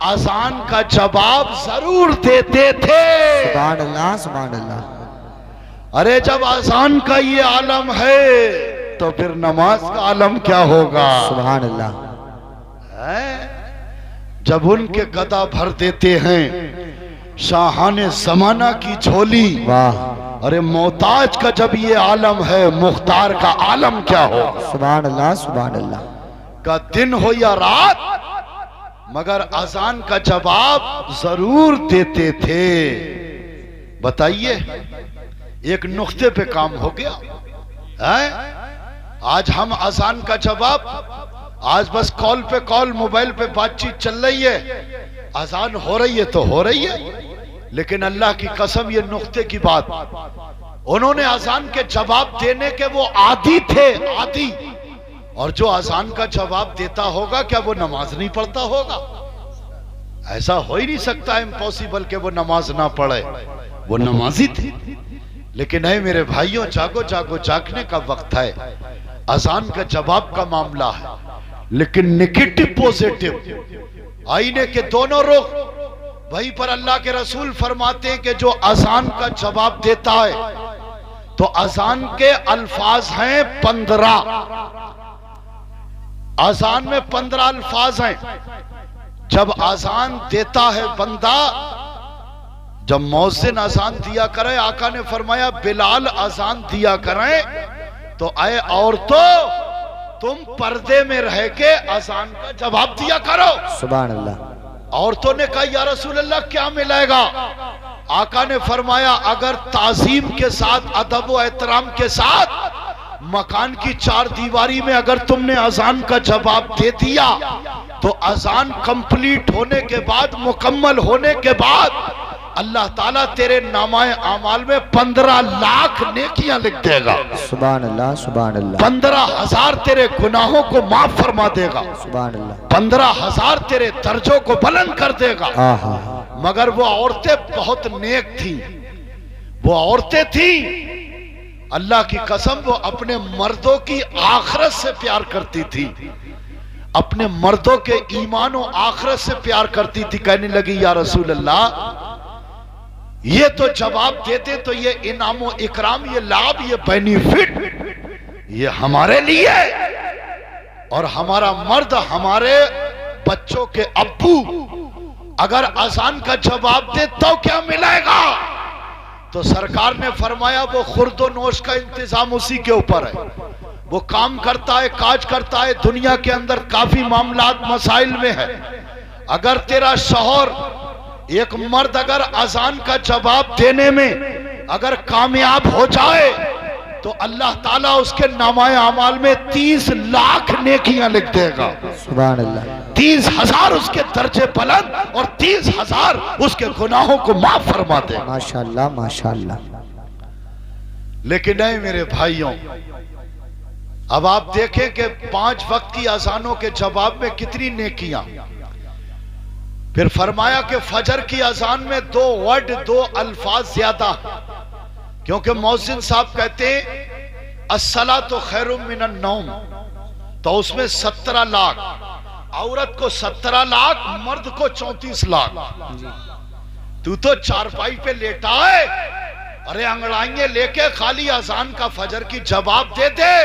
अजान का जवाब जरूर देते थे। सुभान अल्लाह, सुभान अल्लाह। अरे जब अजान का ये आलम है तो फिर नमाज का आलम क्या होगा? सुभान अल्लाह। जब उनके गदा भर देते हैं शाहाने जमाना की झोली, वाह। अरे मोहताज का जब ये आलम है, मुख्तार का आलम क्या होगा? सुभान अल्लाह, सुभान अल्लाह। का दिन हो या रात, मगर अजान का जवाब जरूर देते थे। बताइए, एक नुक्ते पे काम हो गया है? आज हम अजान का जवाब, आज बस कॉल पे कॉल, मोबाइल पे बातचीत चल रही है, अजान हो रही है तो हो रही है, लेकिन अल्लाह की कसम ये नुक्ते की बात, उन्होंने अजान के जवाब देने के वो आदी थे, आदी। और जो अजान का जवाब देता होगा क्या वो नमाज नहीं पढ़ता होगा? ऐसा हो ही नहीं सकता, इम्पॉसिबल कि वो नमाज ना पढ़े, वो नमाजी थे। लेकिन है मेरे भाइयों, जागो जागो, जागने का वक्त है। अजान का जवाब का मामला है, लेकिन नेगेटिव पॉजिटिव आईने के दोनों रुख। वहीं पर अल्लाह के रसूल फरमाते हैं कि जो अजान का जवाब देता है तो अजान के अल्फाज हैं 15। अजान में 15 अल्फाज हैं। जब अजान देता है बंदा, जब मौज़िन अजान दिया करे, आका ने फरमाया बिलाल अजान दिया करें तो आए औरतों तुम पर्दे में रह के अजान का जवाब दिया करो। सुभान अल्लाह। औरतों ने कहा या रसूल अल्लाह क्या मिलेगा? आका ने फरमाया अगर ताजीम के साथ, अदब व एहतराम के साथ मकान की 4 दीवारी में अगर तुमने अजान का जवाब दे दिया तो अजान कंप्लीट होने के बाद, मुकम्मल होने के बाद अल्लाह ताला तेरे नामाए आमाल में 15 लाख नेकियां लिख देगा। सुभान अल्लाह, सुभान अल्लाह। 15,000 तेरे गुनाहों को माफ फरमा देगा। सुभान अल्लाह। 15,000 तेरे दर्जों को बुलंद कर देगा। आहा। मगर वो औरतें बहुत नेक थी, वो औरतें थी, अल्लाह की कसम, वो अपने मर्दों की आखिरत से प्यार करती थी, अपने मर्दों के ईमान और आखिरत से प्यार करती थी। कहने लगी या रसूल अल्लाह ये तो जवाब देते तो ये इनामो इकराम, ये लाभ, ये बेनिफिट ये हमारे लिए, और हमारा मर्द, हमारे बच्चों के अब्बू अगर अजान का जवाब दे तो क्या मिलेगा? तो सरकार ने फरमाया वो खुर्दो नोश का इंतजाम उसी के ऊपर है। वो काम करता है, काज करता है, दुनिया के अंदर काफी मामलात मसाइल में है। अगर तेरा शौहर, एक मर्द अगर अजान का जवाब देने में अगर कामयाब हो जाए तो अल्लाह ताला उसके नामाए अमाल में 30 लाख नेकियां लिख देगा। सुभान अल्लाह। 30,000 उसके दर्जे बुलंद और 30,000 उसके गुनाहों को माफ फरमा देगा। माशाअल्लाह, माशाअल्लाह। लेकिन नहीं मेरे भाइयों, अब आप देखें कि 5 वक्त की अजानों के जवाब में कितनी नेकियां। फिर फरमाया कि फजर की अजान में 2 वर्ड, 2 अल्फाज ज्यादा, क्योंकि मौज़िन साहब कहते हैं अस्सलातु खैरुम मिनन नौम, तो उसमें 17 लाख, औरत को 17 लाख, मर्द को 34 लाख। तू तो चारपाई पे लेटा है, अरे अंगड़ाइयां लेके खाली अजान का फजर की जवाब दे दे,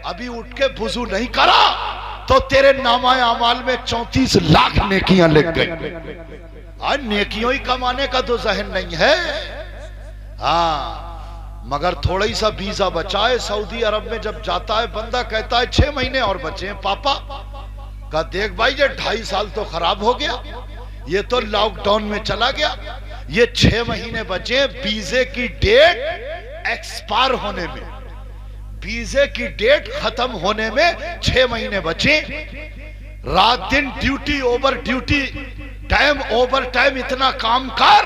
अभी उठ के वुजू नहीं करा तो तेरे नामाए अमाल में 34 लाख नेकियां लिख गई। आज नेकियों ही कमाने का तो जहन नहीं है। हाँ, मगर थोड़ा ही सा वीजा बचा है। सऊदी अरब में जब जाता है बंदा, कहता है 6 महीने और बचे हैं। पापा का देख भाई, ये 2.5 साल तो खराब हो गया, ये तो लॉकडाउन में चला गया, ये 6 महीने बचे वीजे की डेट एक्सपायर होने में, वीजे की डेट खत्म होने में 6 महीने बचे। रात दिन duty, over duty, time over time, इतना काम कर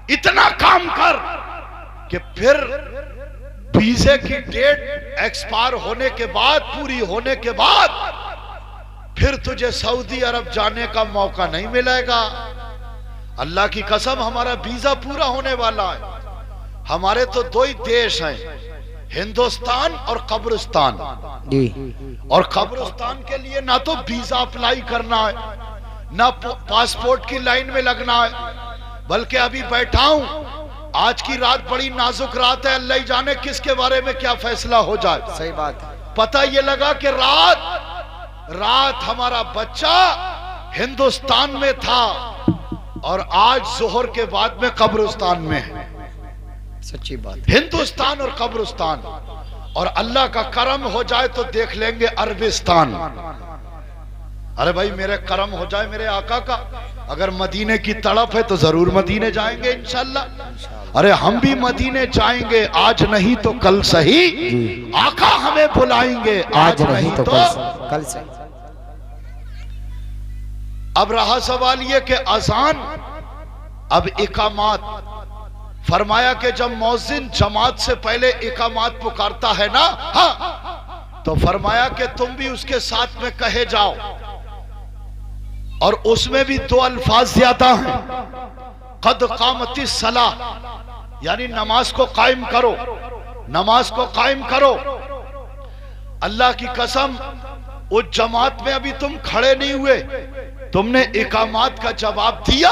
इतना काम कर कि फिर वीजे की डेट एक्सपायर होने के बाद, पूरी होने के बाद फिर तुझे सऊदी अरब जाने का मौका नहीं मिलेगा। अल्लाह की कसम, हमारा वीजा पूरा होने वाला है। हमारे तो दो ही देश हैं, हिंदुस्तान और कब्रिस्तान जी। और कब्रिस्तान के लिए ना तो वीजा अप्लाई करना है, ना पासपोर्ट की लाइन में लगना है, बल्कि अभी बैठा हूं, आज की रात बड़ी नाजुक रात है, अल्लाह ही जाने किसके बारे में क्या फैसला हो जाए। सही बात है। पता ये लगा कि रात हमारा बच्चा हिंदुस्तान में था और आज जोहर के बाद में कब्रिस्तान में है। सच्ची बात। हिंदुस्तान और कब्रिस्तान, और अल्लाह का करम हो जाए तो देख लेंगे अरबिस्तान। अरे भाई मेरे करम हो जाए मेरे आका का, अगर मदीने की तड़प है तो जरूर मदीने जाएंगे इंशाल्लाह। अरे हम भी मदीने जाएंगे, आज नहीं तो कल सही, आका हमें बुलाएंगे, आज नहीं तो कल सही। अब रहा सवाल ये कि अजान, अब इकामात, फरमाया कि जब मौजिन जमात से पहले इकामात पुकारता है ना, हाँ, तो फरमाया कि तुम भी उसके साथ में कहे जाओ, और उसमें भी दो अल्फाज ज्यादा हैं, कद कामती सलाह, यानी नमाज को कायम करो, नमाज को कायम करो। अल्लाह की कसम, उस जमात में अभी तुम खड़े नहीं हुए, तुमने इकामात का जवाब दिया,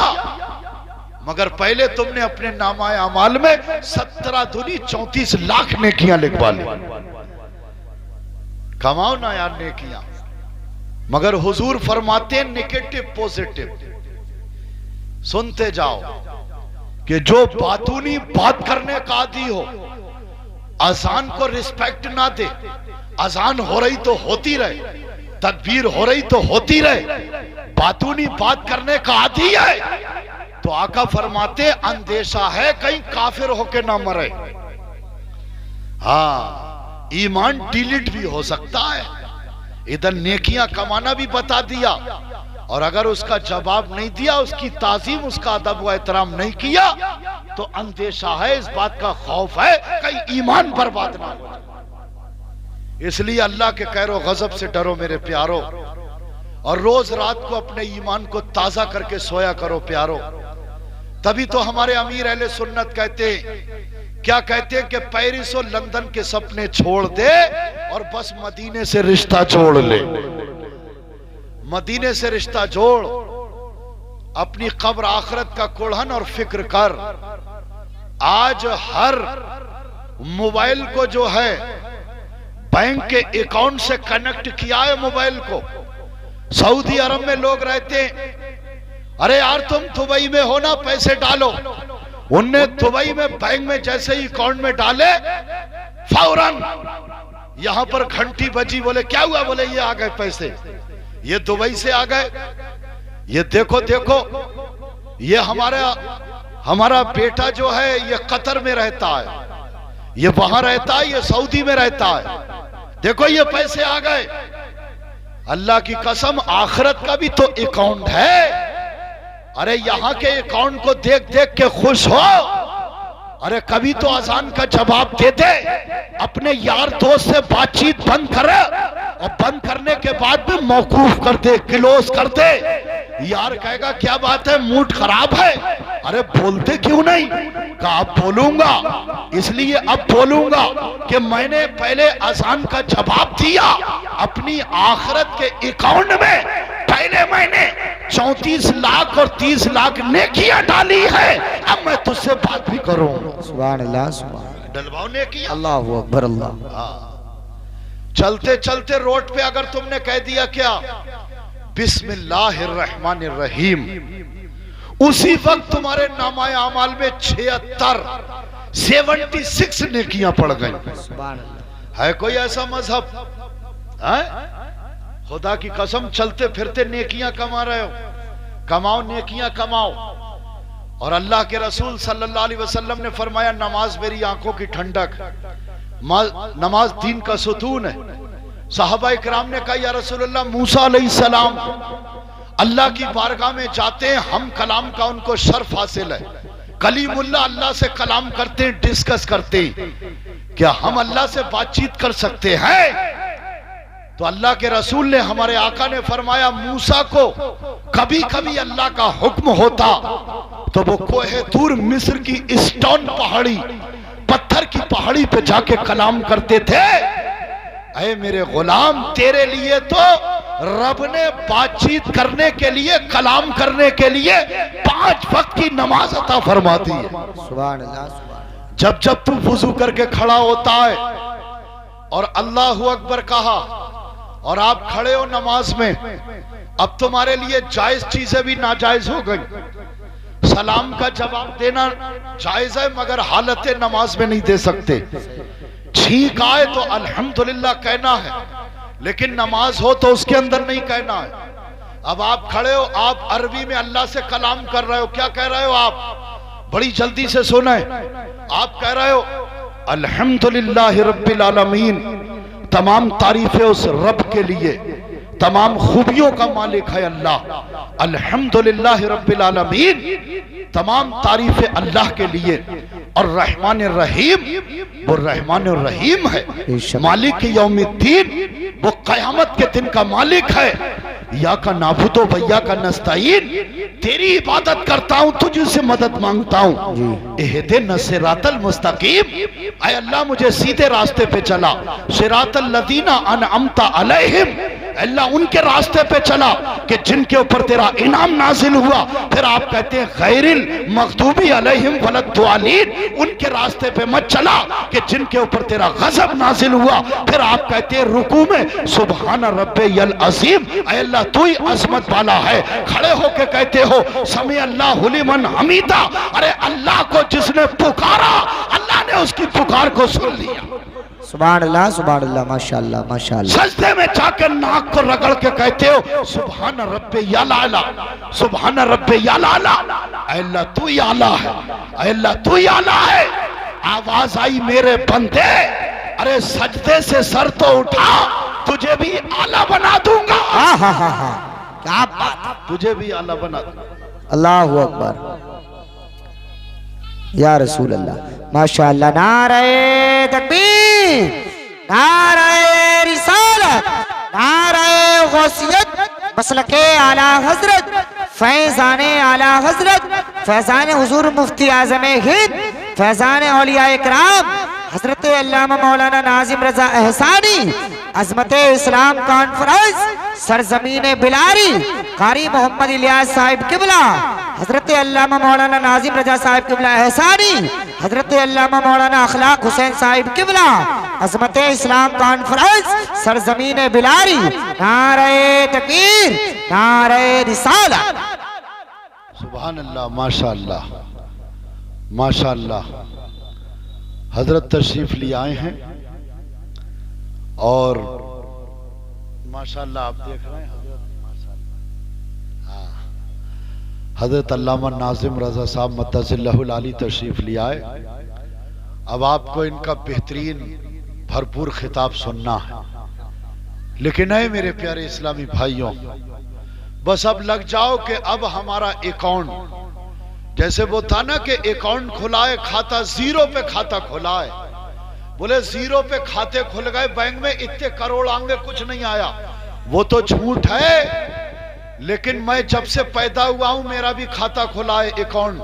मगर पहले तुमने अपने नामाए अमाल में 17 दूनी 34 लाख नेकियां लिखवा ली। कमाओ ना यार नेकियां, मगर हुजूर फरमाते हैं नेगेटिव पॉजिटिव। सुनते जाओ कि जो बातूनी बात करने का आदी हो, अजान को रिस्पेक्ट ना दे, अजान हो रही तो होती रहे, तकबीर हो रही तो होती रहे, बातूनी बात करने का आदी है, तो आका फरमाते अंदेशा है कहीं काफिर होके ना मरे। हाँ, ईमान डिलीट भी हो सकता है। इधर नेकियां कमाना भी बता दिया, और अगर उसका जवाब नहीं दिया, उसकी ताजीम, उसका अदब व एहतराम नहीं किया, तो अंदेशा है, इस बात का खौफ है कहीं ईमान बर्बाद ना हो जाए। इसलिए अल्लाह के कहरो गजब से डरो मेरे प्यारो, और रोज रात को अपने ईमान को ताजा करके सोया करो प्यारो। तभी तो हमारे अमीर अहले सुन्नत कहते हैं, क्या कहते हैं कि पेरिस और लंदन के सपने छोड़ दे और बस मदीने से रिश्ता जोड़ ले। मदीने से रिश्ता जोड़, अपनी कब्र आखिरत का कुड़हन और फिक्र कर। आज हर मोबाइल को जो है बैंक के अकाउंट से कनेक्ट किया है मोबाइल को। सऊदी अरब में लोग रहते हैं, अरे यार तुम दुबई में हो ना, पैसे डालो। उनने दुबई में बैंक में जैसे ही अकाउंट में डाले, फौरन यहां पर घंटी बजी, बोले क्या हुआ, बोले ये आ गए पैसे, ये दुबई से आ गए। ये देखो देखो, ये हमारा बेटा जो है ये कतर में रहता है, ये वहां रहता है, ये सऊदी में रहता है, देखो ये पैसे आ गए। अल्लाह की कसम, आखिरत का भी तो अकाउंट है। अरे यहां के अकाउंट को देख देख के खुश हो, अरे कभी तो अजान का जवाब दे दे, अपने यार दोस्त से बातचीत बंद करे, और बंद करने के बाद भी मौकूफ कर दे, क्लोज कर दे। यार कहेगा क्या बात है, मूड खराब है, अरे बोलते क्यों नहीं, कहा अब बोलूंगा, इसलिए अब बोलूंगा कि मैंने पहले अजान का जवाब दिया, अपनी आखिरत के अकाउंट में पहले मैंने 34 लाख और 30 लाख नेकियां डाली है, अब मैं तुझसे बात भी करूं। सुभान अल्लाह, सुभान डलवाओ नेकियां। अल्लाहु अकबर, अल्लाह। हाँ, चलते चलते रोड पे अगर तुमने कह दिया क्या, बिस्मिल्लाहिर्रहमानिर्रहीम, उसी वक्त तुम्हारे नामाए अमाल में 76 नेकियां पड़ गई। सुभान अल्लाह। है कोई ऐसा मजहब है? खुदा की कसम, चलते फिरते नेकियां कमा रहे हो, कमाओ नेकियां कमाओ। और अल्लाह के रसूल सल्लल्लाहु अलैहि वसल्लम ने फरमाया, नमाज मेरी आंखों की ठंडक, नमाज दीन का सुतून है। साहबा इकराम ने कहा, या रसूलल्लाह, मूसा अलैहिस्सलाम अल्लाह की बारगाह में जाते हैं, हम कलाम का उनको शर्फ हासिल है, कलीमुल्लाह अल्लाह से कलाम करते हैं, डिस्कस करते हैं, क्या हम अल्लाह से बातचीत कर सकते हैं? तो अल्लाह के रसूल ने, हमारे आका ने फरमाया, मूसा को कभी कभी अल्लाह का हुक्म होता तो वो कोहे तूर मिस्र की स्टोन पहाड़ी, पत्थर की पहाड़ी पे जाके कलाम करते थे। ऐ मेरे गुलाम, तेरे लिए तो रब ने बातचीत करने के लिए, कलाम करने के लिए 5 वक्त की नमाज अता फरमा दी है। सुभान अल्लाह, सुभान। जब जब तू वुजू करके खड़ा होता है और अल्लाहू अकबर कहा और आप खड़े हो नमाज में, अब तुम्हारे लिए जायज चीजें भी नाजायज हो गई। सलाम का जवाब देना जायज है मगर हालत नमाज में नहीं दे सकते। छींक आए तो अल्हम्दुलिल्लाह कहना है, लेकिन नमाज हो तो उसके अंदर नहीं कहना है। अब आप खड़े हो, आप अरबी में अल्लाह से कलाम कर रहे हो, क्या कह रहे हो आप? बड़ी जल्दी से सुने, आप कह रहे हो अल्हम्दुलिल्लाह रब्बिल आलमीन, तमाम तारीफें उस रब के लिए, तमाम खूबियों का मालिक है अल्लाह। अल्हम्दुलिल्लाह रब्बिल आलमीन, तमाम तारीफें अल्लाह के लिए। और रहमान रहीम, वो रहमान रहीम है। मालिक यौमिद्दीन, वो कयामत के दिन का मालिक है। या का नाबुदो भैया का नस्ताइन, तेरी इबादत करता हूँ, तुझसे मदद मांगता हूँ। इहदिन सिरातल मुस्तकीम, ऐ अल्लाह मुझे सीधे रास्ते पे चला। सिरातल लदीना अनअमता अलैहिम, अल्लाह उनके रास्ते पे चला कि जिनके ऊपर तेरा इनाम नाजिल हुआ। फिर आप कहते हैं गैरिल मग़दूबी अलैहिम वलद्दालीन, उनके रास्ते पे मत चला कि जिनके ऊपर तेरा गजब नाजिल हुआ। फिर आप कहते हैं रुकू में सुभान रब्बियल अज़ीम, ऐ अल्लाह तू ही अजमत वाला है। खड़े होके कहते हो समी अल्लाहु लिमन हमीदा, अरे अल्लाह को जिसने पुकारा, अल्लाह ने उसकी पुकार को सुन लिया। सुभान अल्लाह, सुभान अल्लाह, माशाअल्लाह, माशाअल्लाह। सजदे में जाकर नाक को रगड़ के कहते हो सुभान रब्बियल आला, सुभान रब्बियल आला, अल्लाह तू ही आला है, अल्लाह तू ही आला है। आवाज आई मेरे बंदे, अरे सजदे से सर तो उठा, तुझे भी आला बना दूंगा। हाँ हाँ हाँ हाँ, क्या बात, तुझे भी आला बना दूंगा। अल्लाहु अकबर, या रसूल अल्लाह, माशाअल्लाह। नारे तकबीर, नारे रिसालत, नारे गौसियत, मसलके आला हजरत, फैजाने आला हजरत, फैजाने हुजूर मुफ्ती आजम हिंद, फैजाने औलिया इकराम हजरत अल्लामा मौलाना नाजिम रजा एहसानी, अजमत इस्लाम कॉन्फ्रेंस सरजमीन बिलारी, कारी मोहम्मद इलियास साहिब किबला, हजरत अल्लामा मौलाना नाजिम रजा साहिब किबला एहसानी, हजरत अल्लामा मौलाना अखलाक हुसैन साहिब किबला, अजमत इस्लाम कॉन्फ्रेंस सरजमीन बिलारी। नारे तकबीर, नारे रिसालत। सुभान अल्लाह, माशाअल्लाह, माशाअल्लाह। हजरत तशरीफ ले आए हैं और माशाअल्लाह आप देख रहे हैं हजरत अल्लामा नाजिम रजा साहब मद्दसिल्लाहुल आली तशरीफ ले आए। अब आपको इनका बेहतरीन भरपूर खिताब सुनना है, लेकिन है मेरे प्यारे इस्लामी भाइयों, बस अब लग जाओ कि अब हमारा अकाउंट, जैसे वो था ना कि अकाउंट खुला है, खाता जीरो पे खाता खुला है, बोले जीरो पे खाते खुल गए बैंक में, इतने करोड़ आंगे, कुछ नहीं आया। वो तो झूठ है, लेकिन मैं जब से पैदा हुआ हूं मेरा भी खाता खुला है अकाउंट,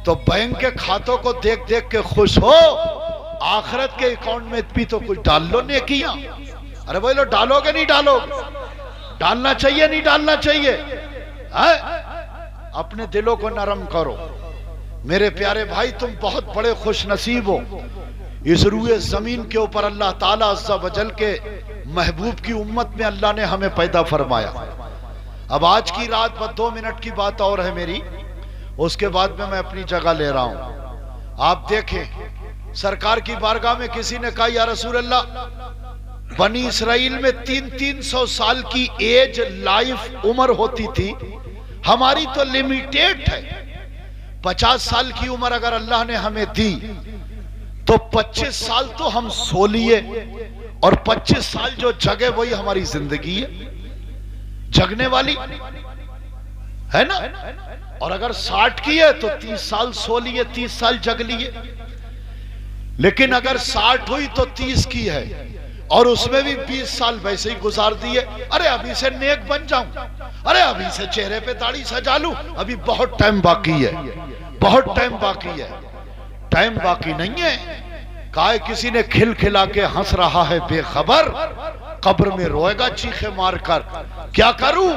तो बैंक के खातों को देख देख के खुश हो। आखिरत के अकाउंट में भी तो कुछ डाल लो नेकियां। अरे बोलो डालोगे नहीं डालोगे? डालना चाहिए नहीं डालना चाहिए? है? अपने दिलों को नरम करो मेरे प्यारे भाई, तुम बहुत बड़े खुश नसीब हो। इस रूए जमीन के ऊपर अल्लाह ताला अज़्ज़ा वजल के महबूब की उम्मत में अल्लाह ने हमें पैदा फरमाया। अब आज की रात बस 2 मिनट की बात और है मेरी, उसके बाद में मैं अपनी जगह ले रहा हूं। आप देखें सरकार की बारगाह में किसी ने कहा या रसूल अल्लाह, बनी इसराइल में 300 साल की एज लाइफ उम्र होती थी, हमारी तो लिमिटेड है। 50 साल की उम्र अगर अल्लाह ने हमें दी तो 25 साल तो हम सो लिए, और 25 साल जो जगे वही हमारी जिंदगी है जगने वाली। है ना। और अगर 60 की है तो 30 साल सो लिए, 30 साल जग लिए। लेकिन अगर 60 हुई तो 30 की है और उसमें भी 20 साल वैसे ही गुजार दिए। अरे अभी से नेक बन जाऊं, अरे अभी से चेहरे पे दाढ़ी सजा लूं, अभी बहुत टाइम बाकी है, बहुत टाइम बाकी है। टाइम बाकी नहीं है। काय किसी ने खिल खिला के हंस रहा है बेखबर, कब्र में रोएगा चीखे मारकर। क्या करूं,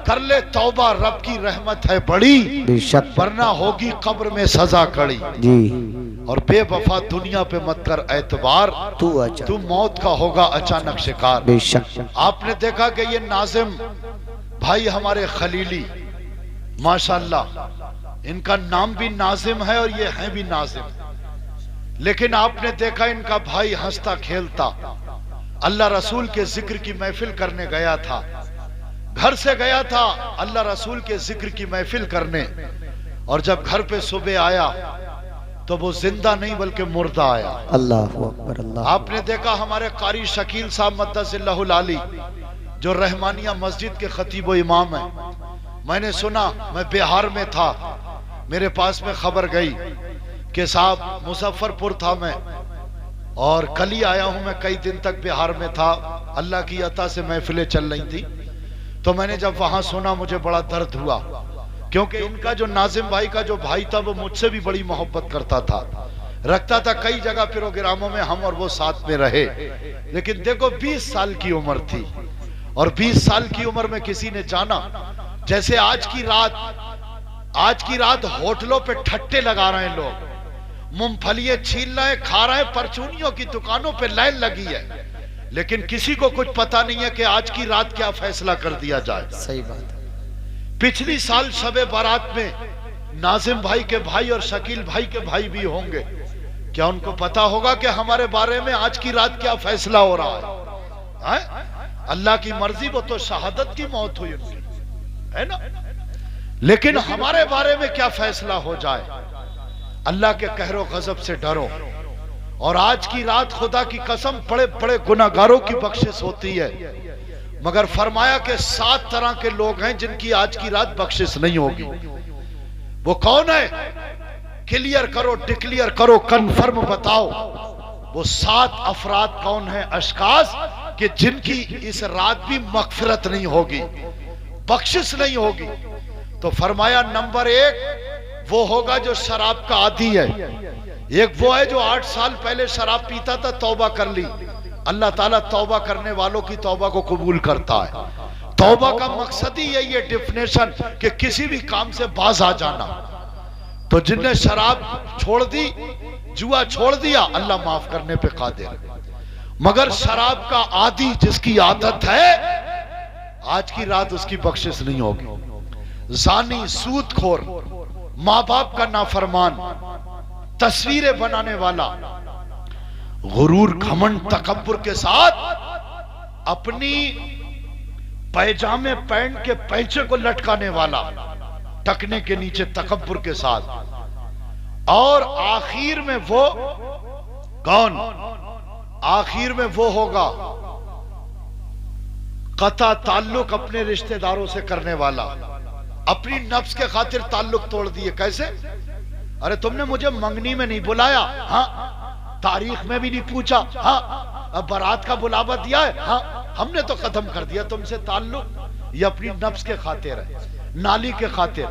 कर ले तौबा, रब की रहमत है बड़ी, बेशक वरना होगी कब्र में सजा कड़ी। जी। और बेवफा दुनिया पे मत कर एतबार, तू मौत का होगा अचानक शिकार। बेशक। आपने देखा कि ये नाजिम भाई हमारे खलीली माशाल्लाह, इनका नाम भी नाजिम है और ये हैं भी नाजिम। लेकिन आपने देखा इनका भाई हंसता खेलता अल्लाह रसूल के जिक्र की महफिल करने गया था, घर से गया था अल्लाह रसूल के जिक्र की महफिल करने, और जब घर पे सुबह आया तो वो जिंदा नहीं बल्कि मुर्दा आया। अल्लाह अकबर। अल्लाह। आपने देखा हमारे कारी शकील साहब मद्दसिल्लाहुल आली जो रहमानिया मस्जिद के खतीब व इमाम है, मैंने सुना, मैं बिहार में था, मेरे पास में खबर गई कि साहब मुजफ्फरपुर था मैं और कल ही आया हूं, मैं कई दिन तक बिहार में था, अल्लाह की अता से महफिलें चल रही थी। तो मैंने जब वहां सुना मुझे बड़ा दर्द हुआ, क्योंकि इनका जो नाजिम भाई का जो भाई था वो मुझसे भी बड़ी मोहब्बत करता था, रखता था कई जगह प्रोग्रामों में, हम और वो साथ में रहे। लेकिन देखो 20 साल की उम्र थी और 20 साल की उम्र में किसी ने जाना, जैसे आज की रात होटलों पे ठट्टे लगा रहे हैं लोग, मूंगफलियां छील रहे हैं, खा रहे हैं, परचूनियों की दुकानों पे लाइन लगी है, लेकिन किसी को कुछ पता नहीं है कि आज की रात क्या फैसला कर दिया जाए। सही बात है। पिछली साल शबे बारात में नाजिम भाई के भाई और शकील भाई के भाई भी होंगे, क्या उनको पता होगा कि हमारे बारे में आज की रात क्या फैसला हो रहा है? अल्लाह की मर्जी, वो तो शहादत की मौत हुई उनकी, है ना। लेकिन हमारे बारे में क्या फैसला हो जाए, अल्लाह के कहरो गजब से डरो। और आज की रात खुदा की कसम बड़े बड़े गुनाहगारों की बख्शिश होती है, मगर फरमाया कि 7 तरह के लोग हैं जिनकी आज की रात बख्शिश नहीं होगी। वो कौन है? क्लियर करो, डिक्लेयर करो, कंफर्म बताओ। वो 7 अफराद कौन है, अशखास कि जिनकी इस रात भी मगफिरत नहीं होगी, बख्शिश नहीं होगी। तो फरमाया नंबर 1 वो होगा जो शराब का आदी है, एक वो है जो 8 साल पहले शराब पीता था, तौबा कर ली, अल्लाह ताला तौबा करने वालों की तौबा को कबूल करता है। तौबा का मकसद ही यही है, डिफिनेशन, कि किसी भी काम से बाज आ जाना। तो जिनने शराब छोड़ दी, जुआ छोड़ दिया, अल्लाह माफ करने पे कादिर। मगर शराब का आदी जिसकी आदत है, आज की रात उसकी बख्शिश नहीं होगी। जानी, सूदखोर, माँ बाप का नाफरमान, तस्वीरें बनाने वाला, गुरूर, घमंड, तकब्बुर के साथ अपनी पैजामे पैंट के पैंचे को लटकाने वाला, टकने के नीचे तकब्बुर के साथ। और आखिर में वो कौन? आखिर में वो होगा कता ताल्लुक अपने रिश्तेदारों से करने वाला, अपनी नफ्स के खातिर ताल्लुक तोड़ दिए। कैसे? अरे तुमने मुझे मंगनी में नहीं बुलाया, हाँ, तारीख में भी नहीं पूछा, हाँ, अब बारात का बुलावा दिया है, हाँ, हमने तो खत्म कर दिया तुमसे ताल्लुक। ये अपनी नफ्स के खातिर है, नाली के खातिर,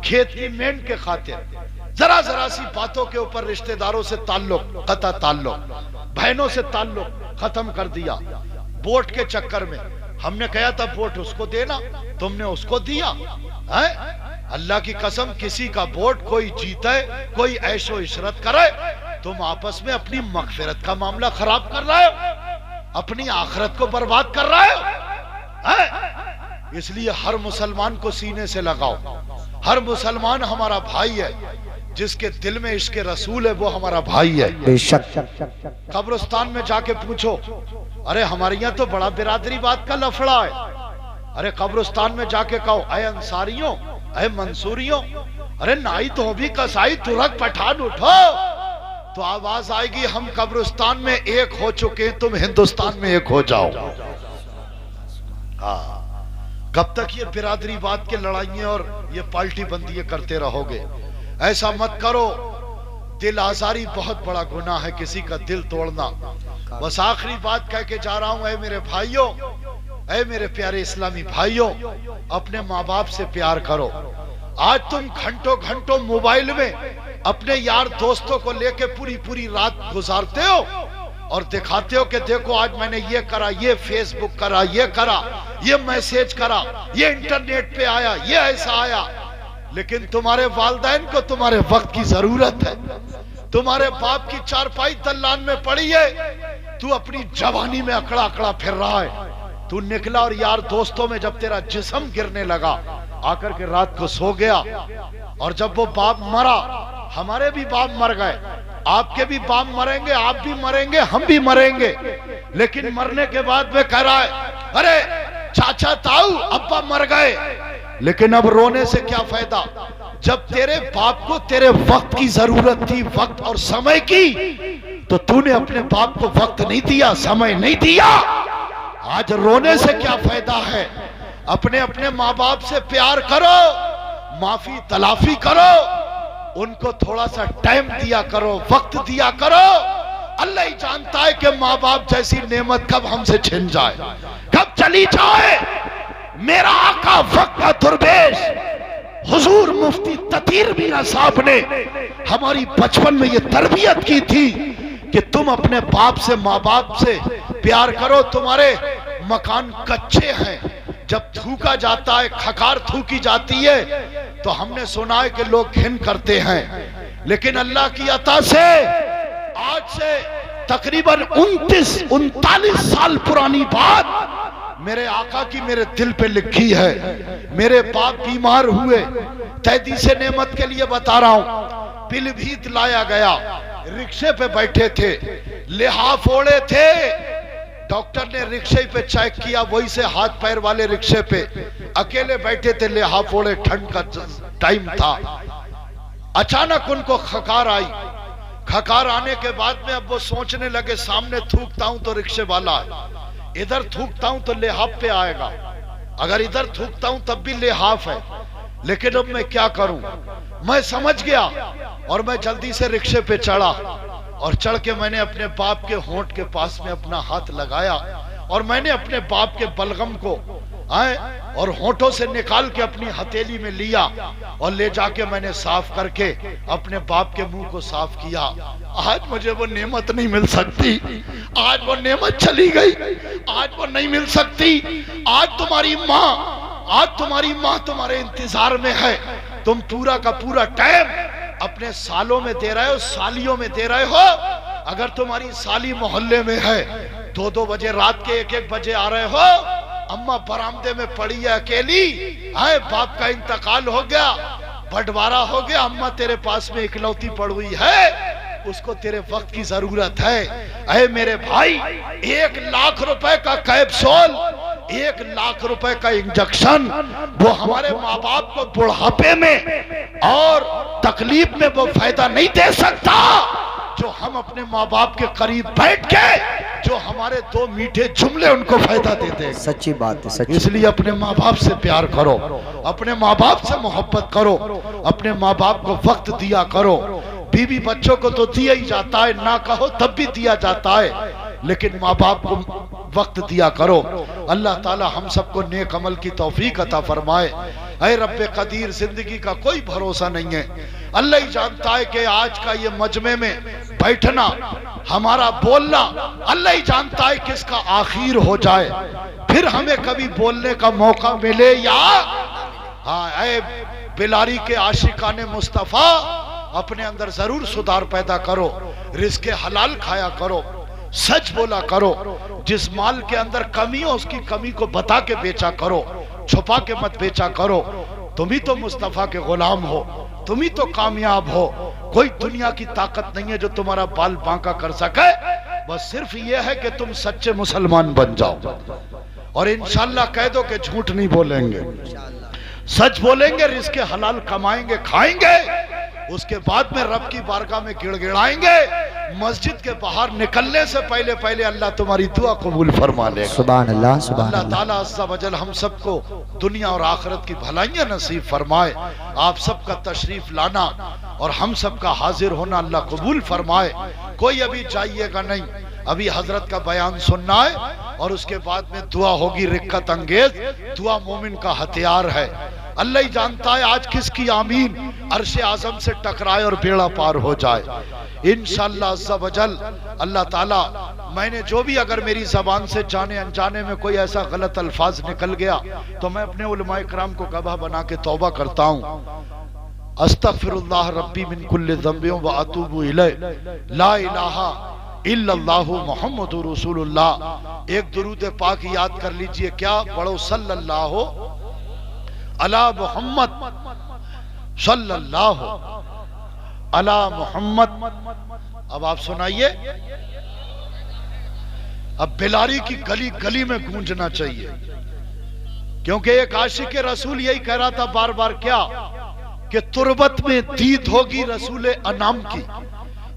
खेत की मेंढ के खातिर, जरा जरा सी बातों के ऊपर रिश्तेदारों से ताल्लुक, कता ताल्लुक, बहनों से ताल्लुक खत्म कर दिया। वोट के चक्कर में हमने कहा था वोट उसको देना, तुमने उसको दिया है? अल्लाह की कसम, किसी का वोट कोई जीते, कोई ऐशो इशरत करे, तुम आपस में अपनी मगफिरत का मामला खराब कर रहे हो, अपनी आखिरत को बर्बाद कर रहे हो, है? इसलिए हर मुसलमान को सीने से लगाओ। हर मुसलमान हमारा भाई है, जिसके दिल में इश्क रसूल है वो हमारा भाई है। कब्रिस्तान में जाके पूछो, अरे हमारे यहाँ तो बड़ा बिरादरी बात का लफड़ा है। अरे कब्रिस्तान में जाके कहो, अरे अंसारियों, अरे मंसूरियों, अरे नाई तो भी कसाई तुरक पठान उठो, तो आवाज आएगी हम कब्रिस्तान में एक हो चुके, तुम हिंदुस्तान में एक हो जाओ। हाँ, कब तक ये बिरादरीवाद के लड़ाइयां और ये पार्टी बंदियां करते रहोगे? ऐसा मत करो। दिल आजारी बहुत बड़ा गुनाह है, किसी का दिल तोड़ना। बस आखिरी बात कह के जा रहा हूं, ऐ मेरे भाइयों, ऐ मेरे प्यारे इस्लामी भाइयों, अपने माँ बाप से प्यार करो। आज तुम घंटों घंटों मोबाइल में अपने यार दोस्तों को लेके पूरी पूरी रात गुजारते हो और दिखाते हो कि देखो आज मैंने ये करा, ये फेसबुक करा, ये करा, ये मैसेज करा, ये इंटरनेट पे आया, ये ऐसा आया। लेकिन तुम्हारे वालिदैन को तुम्हारे वक्त की जरूरत है। तुम्हारे बाप की चारपाई दल्लान में पड़ी है, तू अपनी जवानी में अकड़ा अकड़ा फिर रहा है। तू निकला और यार दोस्तों में जब तेरा जिस्म गिरने लगा, आकर के रात को सो गया। और जब वो बाप मरा, हमारे भी बाप मर गए, आपके भी बाप मरेंगे, आप भी मरेंगे, हम भी मरेंगे। लेकिन मरने के बाद में कह रहा है, अरे चाचा ताऊ अब्बा मर गए। लेकिन अब रोने से क्या फायदा, जब तेरे बाप को तेरे वक्त की जरूरत थी, वक्त और समय की, तो तूने अपने बाप को वक्त नहीं दिया, समय नहीं दिया। आज रोने से क्या फायदा है? अपने अपने माँ बाप से प्यार करो, माफी तलाफी करो, उनको थोड़ा सा टाइम दिया करो, वक्त दिया करो। अल्लाह ही जानता है कि माँ बाप जैसी नेमत कब हमसे छिन जाए, कब चली जाए। मेरा आका वक्त का दुर्वेश हुजूर मुफ्ती ततीर मीरा साहब ने हमारी बचपन में ये तरबियत की थी कि तुम अपने बाप से, माँ बाप से प्यार करो। तुम्हारे मकान कच्चे हैं, जब थूका जाता है, खकार थूकी जाती है, तो हमने सुना है कि लोग घिन करते हैं। लेकिन अल्लाह की अता से आज से तकरीबन 39 साल पुरानी बात मेरे आका की मेरे दिल पे लिखी है। मेरे बाप बीमार हुए, तैदी से नेमत के लिए बता रहा हूं, पीलीभीत लाया गया, रिक्शे पे बैठे थे, लिहाफ ओढ़े थे। डॉक्टर ने रिक्शे पे चेक किया, वही से हाथ पैर वाले रिक्शे पे अकेले बैठे थे, लिहाफ ओढ़े, ठंड का टाइम था। अचानक उनको खकार आई। खकार आने के बाद में अब वो सोचने लगे, सामने थूकता हूं तो रिक्शे वाला है, इधर थूकता हूं तो लिहाफ पे आएगा, अगर इधर थूकता हूं तब भी लिहाफ है। लेकिन अब मैं क्या करूं? मैं समझ गया और मैं जल्दी से रिक्शे पे चढ़ा और चढ़ के मैंने अपने बाप के होंठ के पास में अपना हाथ लगाया और मैंने अपने बाप के बलगम को और होंठों से निकाल के अपनी हथेली में लिया और ले जाके मैंने साफ करके अपने बाप के मुंह को साफ किया। आज मुझे वो नेमत नहीं मिल सकती, आज वो नेमत चली गई, आज वो नहीं मिल सकती। आज तुम्हारी माँ तुम्हारे इंतजार में है। तुम पूरा का पूरा टाइम अपने सालों में दे रहे हो, सालियों में दे रहे हो। अगर तुम्हारी साली मोहल्ले में है, 2-2 बजे रात के 1-1 बजे आ रहे हो, अम्मा बरामदे में पड़ी है अकेली, है बाप का इंतकाल हो गया, बंटवारा हो गया, अम्मा तेरे पास में इकलौती पड़ हुई है, उसको तेरे वक्त की जरूरत है। अरे मेरे भाई, 1 लाख रुपए का कैप्सूल, 1 लाख रुपए का इंजेक्शन, वो हमारे माँ बाप को बुढ़ापे में और तकलीफ में वो फायदा नहीं दे सकता जो हम अपने माँ बाप के करीब बैठ के जो हमारे 2 मीठे जुमले उनको फायदा देते हैं। सच्ची बात है, सच्ची। इसलिए अपने माँ बाप से प्यार करो, अपने माँ बाप से मोहब्बत करो, अपने माँ बाप को वक्त दिया करो। बीवी बच्चों को तो दिया ही जाता है, ना कहो तब भी दिया जाता है, लेकिन माँ बाप को वक्त दिया करो। अल्लाह ताला हम सबको नेक अमल की तौफीक अता फरमाए। ऐ रब्बे कदीर, जिंदगी का कोई भरोसा नहीं है। अल्लाह ही जानता है कि आज का ये मजमे में बैठना, हमारा बोलना, अल्लाह ही जानता है किसका आखिर हो जाए, फिर हमें कभी बोलने का मौका मिले या। हाँ, ऐ बिलारी के आशिकाने मुस्तफा, अपने अंदर जरूर सुधार पैदा करो, रिज़्क़े हलाल खाया करो, सच बोला करो, जिस माल के अंदर कमी हो उसकी कमी को बता के बेचा करो, छुपा के मत बेचा करो। तुम ही तो मुस्तफा के गुलाम हो, तुम ही तो कामयाब हो। कोई दुनिया की ताकत नहीं है जो तुम्हारा बाल बांका कर सके, बस सिर्फ ये है कि तुम सच्चे मुसलमान बन जाओ और इंशाल्लाह कह दो कि झूठ नहीं बोलेंगे, सच बोलेंगे, रिज़्क़े हलाल कमाएंगे, खाएंगे, उसके बाद में रब की बारगाह में गिड़गिड़ाएंगे मस्जिद के बाहर निकलने से पहले पहले अल्लाह तुम्हारी दुआ कबूल फरमा लेगा। सुभान अल्लाह, सुभान अल्लाह अल्लाह। ताला अज़्ज़ा वजल हम सबको दुनिया और आखिरत की भलाइयां नसीब फरमाए। आप सबका तशरीफ लाना और हम सबका हाजिर होना अल्लाह कबूल फरमाए। कोई अभी जाइएगा नहीं, अभी हजरत का बयान सुनना है और उसके बाद में दुआ होगी रिक्कत अंगेज। दुआ मोमिन का हथियार है। अल्लाह ही जानता है आज किसकी आमीन अर्श आजम से टकराए और बेड़ा पार हो जाए इंशाअल्लाह अज़्ज़ा वजल। अल्लाह ताला, मैंने जो भी अगर मेरी ज़बान से जाने अनजाने में कोई ऐसा गलत अल्फाज निकल गया तो मैं अपने उलमाए किराम को गवाह बना के तौबा करता हूँ। अस्तगफिरुल्लाह रब्बी मिन कुल्लि ज़ंबिन व अतूबु इलैह, ला इलाहा इल्लल्लाहु मुहम्मदुर रसूलुल्लाह। एक दुरूद पाक याद कर लीजिए, क्या पढ़ो? सल्लल्लाहु अला मुहम्मद, सल्लल्लाहु अला मोहम्मद। अब आप सुनाइए। अब बिलारी की गली गली में गूंजना चाहिए, क्योंकि एक आशिक रसूल यही कह रहा था बार बार, क्या कि तुरबत में दीद होगी रसूल अनाम की।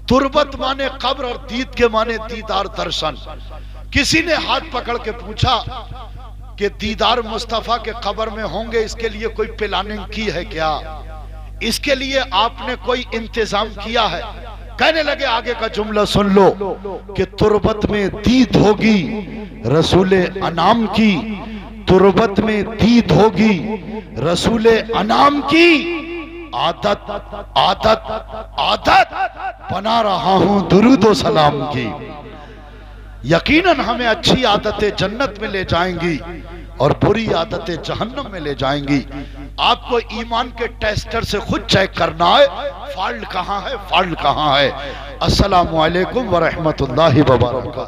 तुरबत माने कब्र और दीद के माने दीदार दर्शन। किसी ने हाथ पकड़ के पूछा कि दीदार मुस्तफा के कब्र में होंगे, इसके लिए कोई प्लानिंग की है क्या? इसके लिए आपने कोई इंतजाम किया है? कहने लगे आगे का जुमला सुन लो कि तुरबत में दीद होगी रसूल अनाम की। तुरबत में दीद होगी रसूल अनाम की। आदत आदत आदत बना रहा हूं दुरूद सलाम की। यकीनन हमें अच्छी आदतें जन्नत में ले जाएंगी और बुरी आदतें जहन्नम में ले जाएंगी। आपको ईमान के टेस्टर से खुद चेक करना है, फॉल्ट कहां है, फॉल्ट कहां है। अस्सलामु अलैकुम व रहमतुल्लाहि व बरकातहू।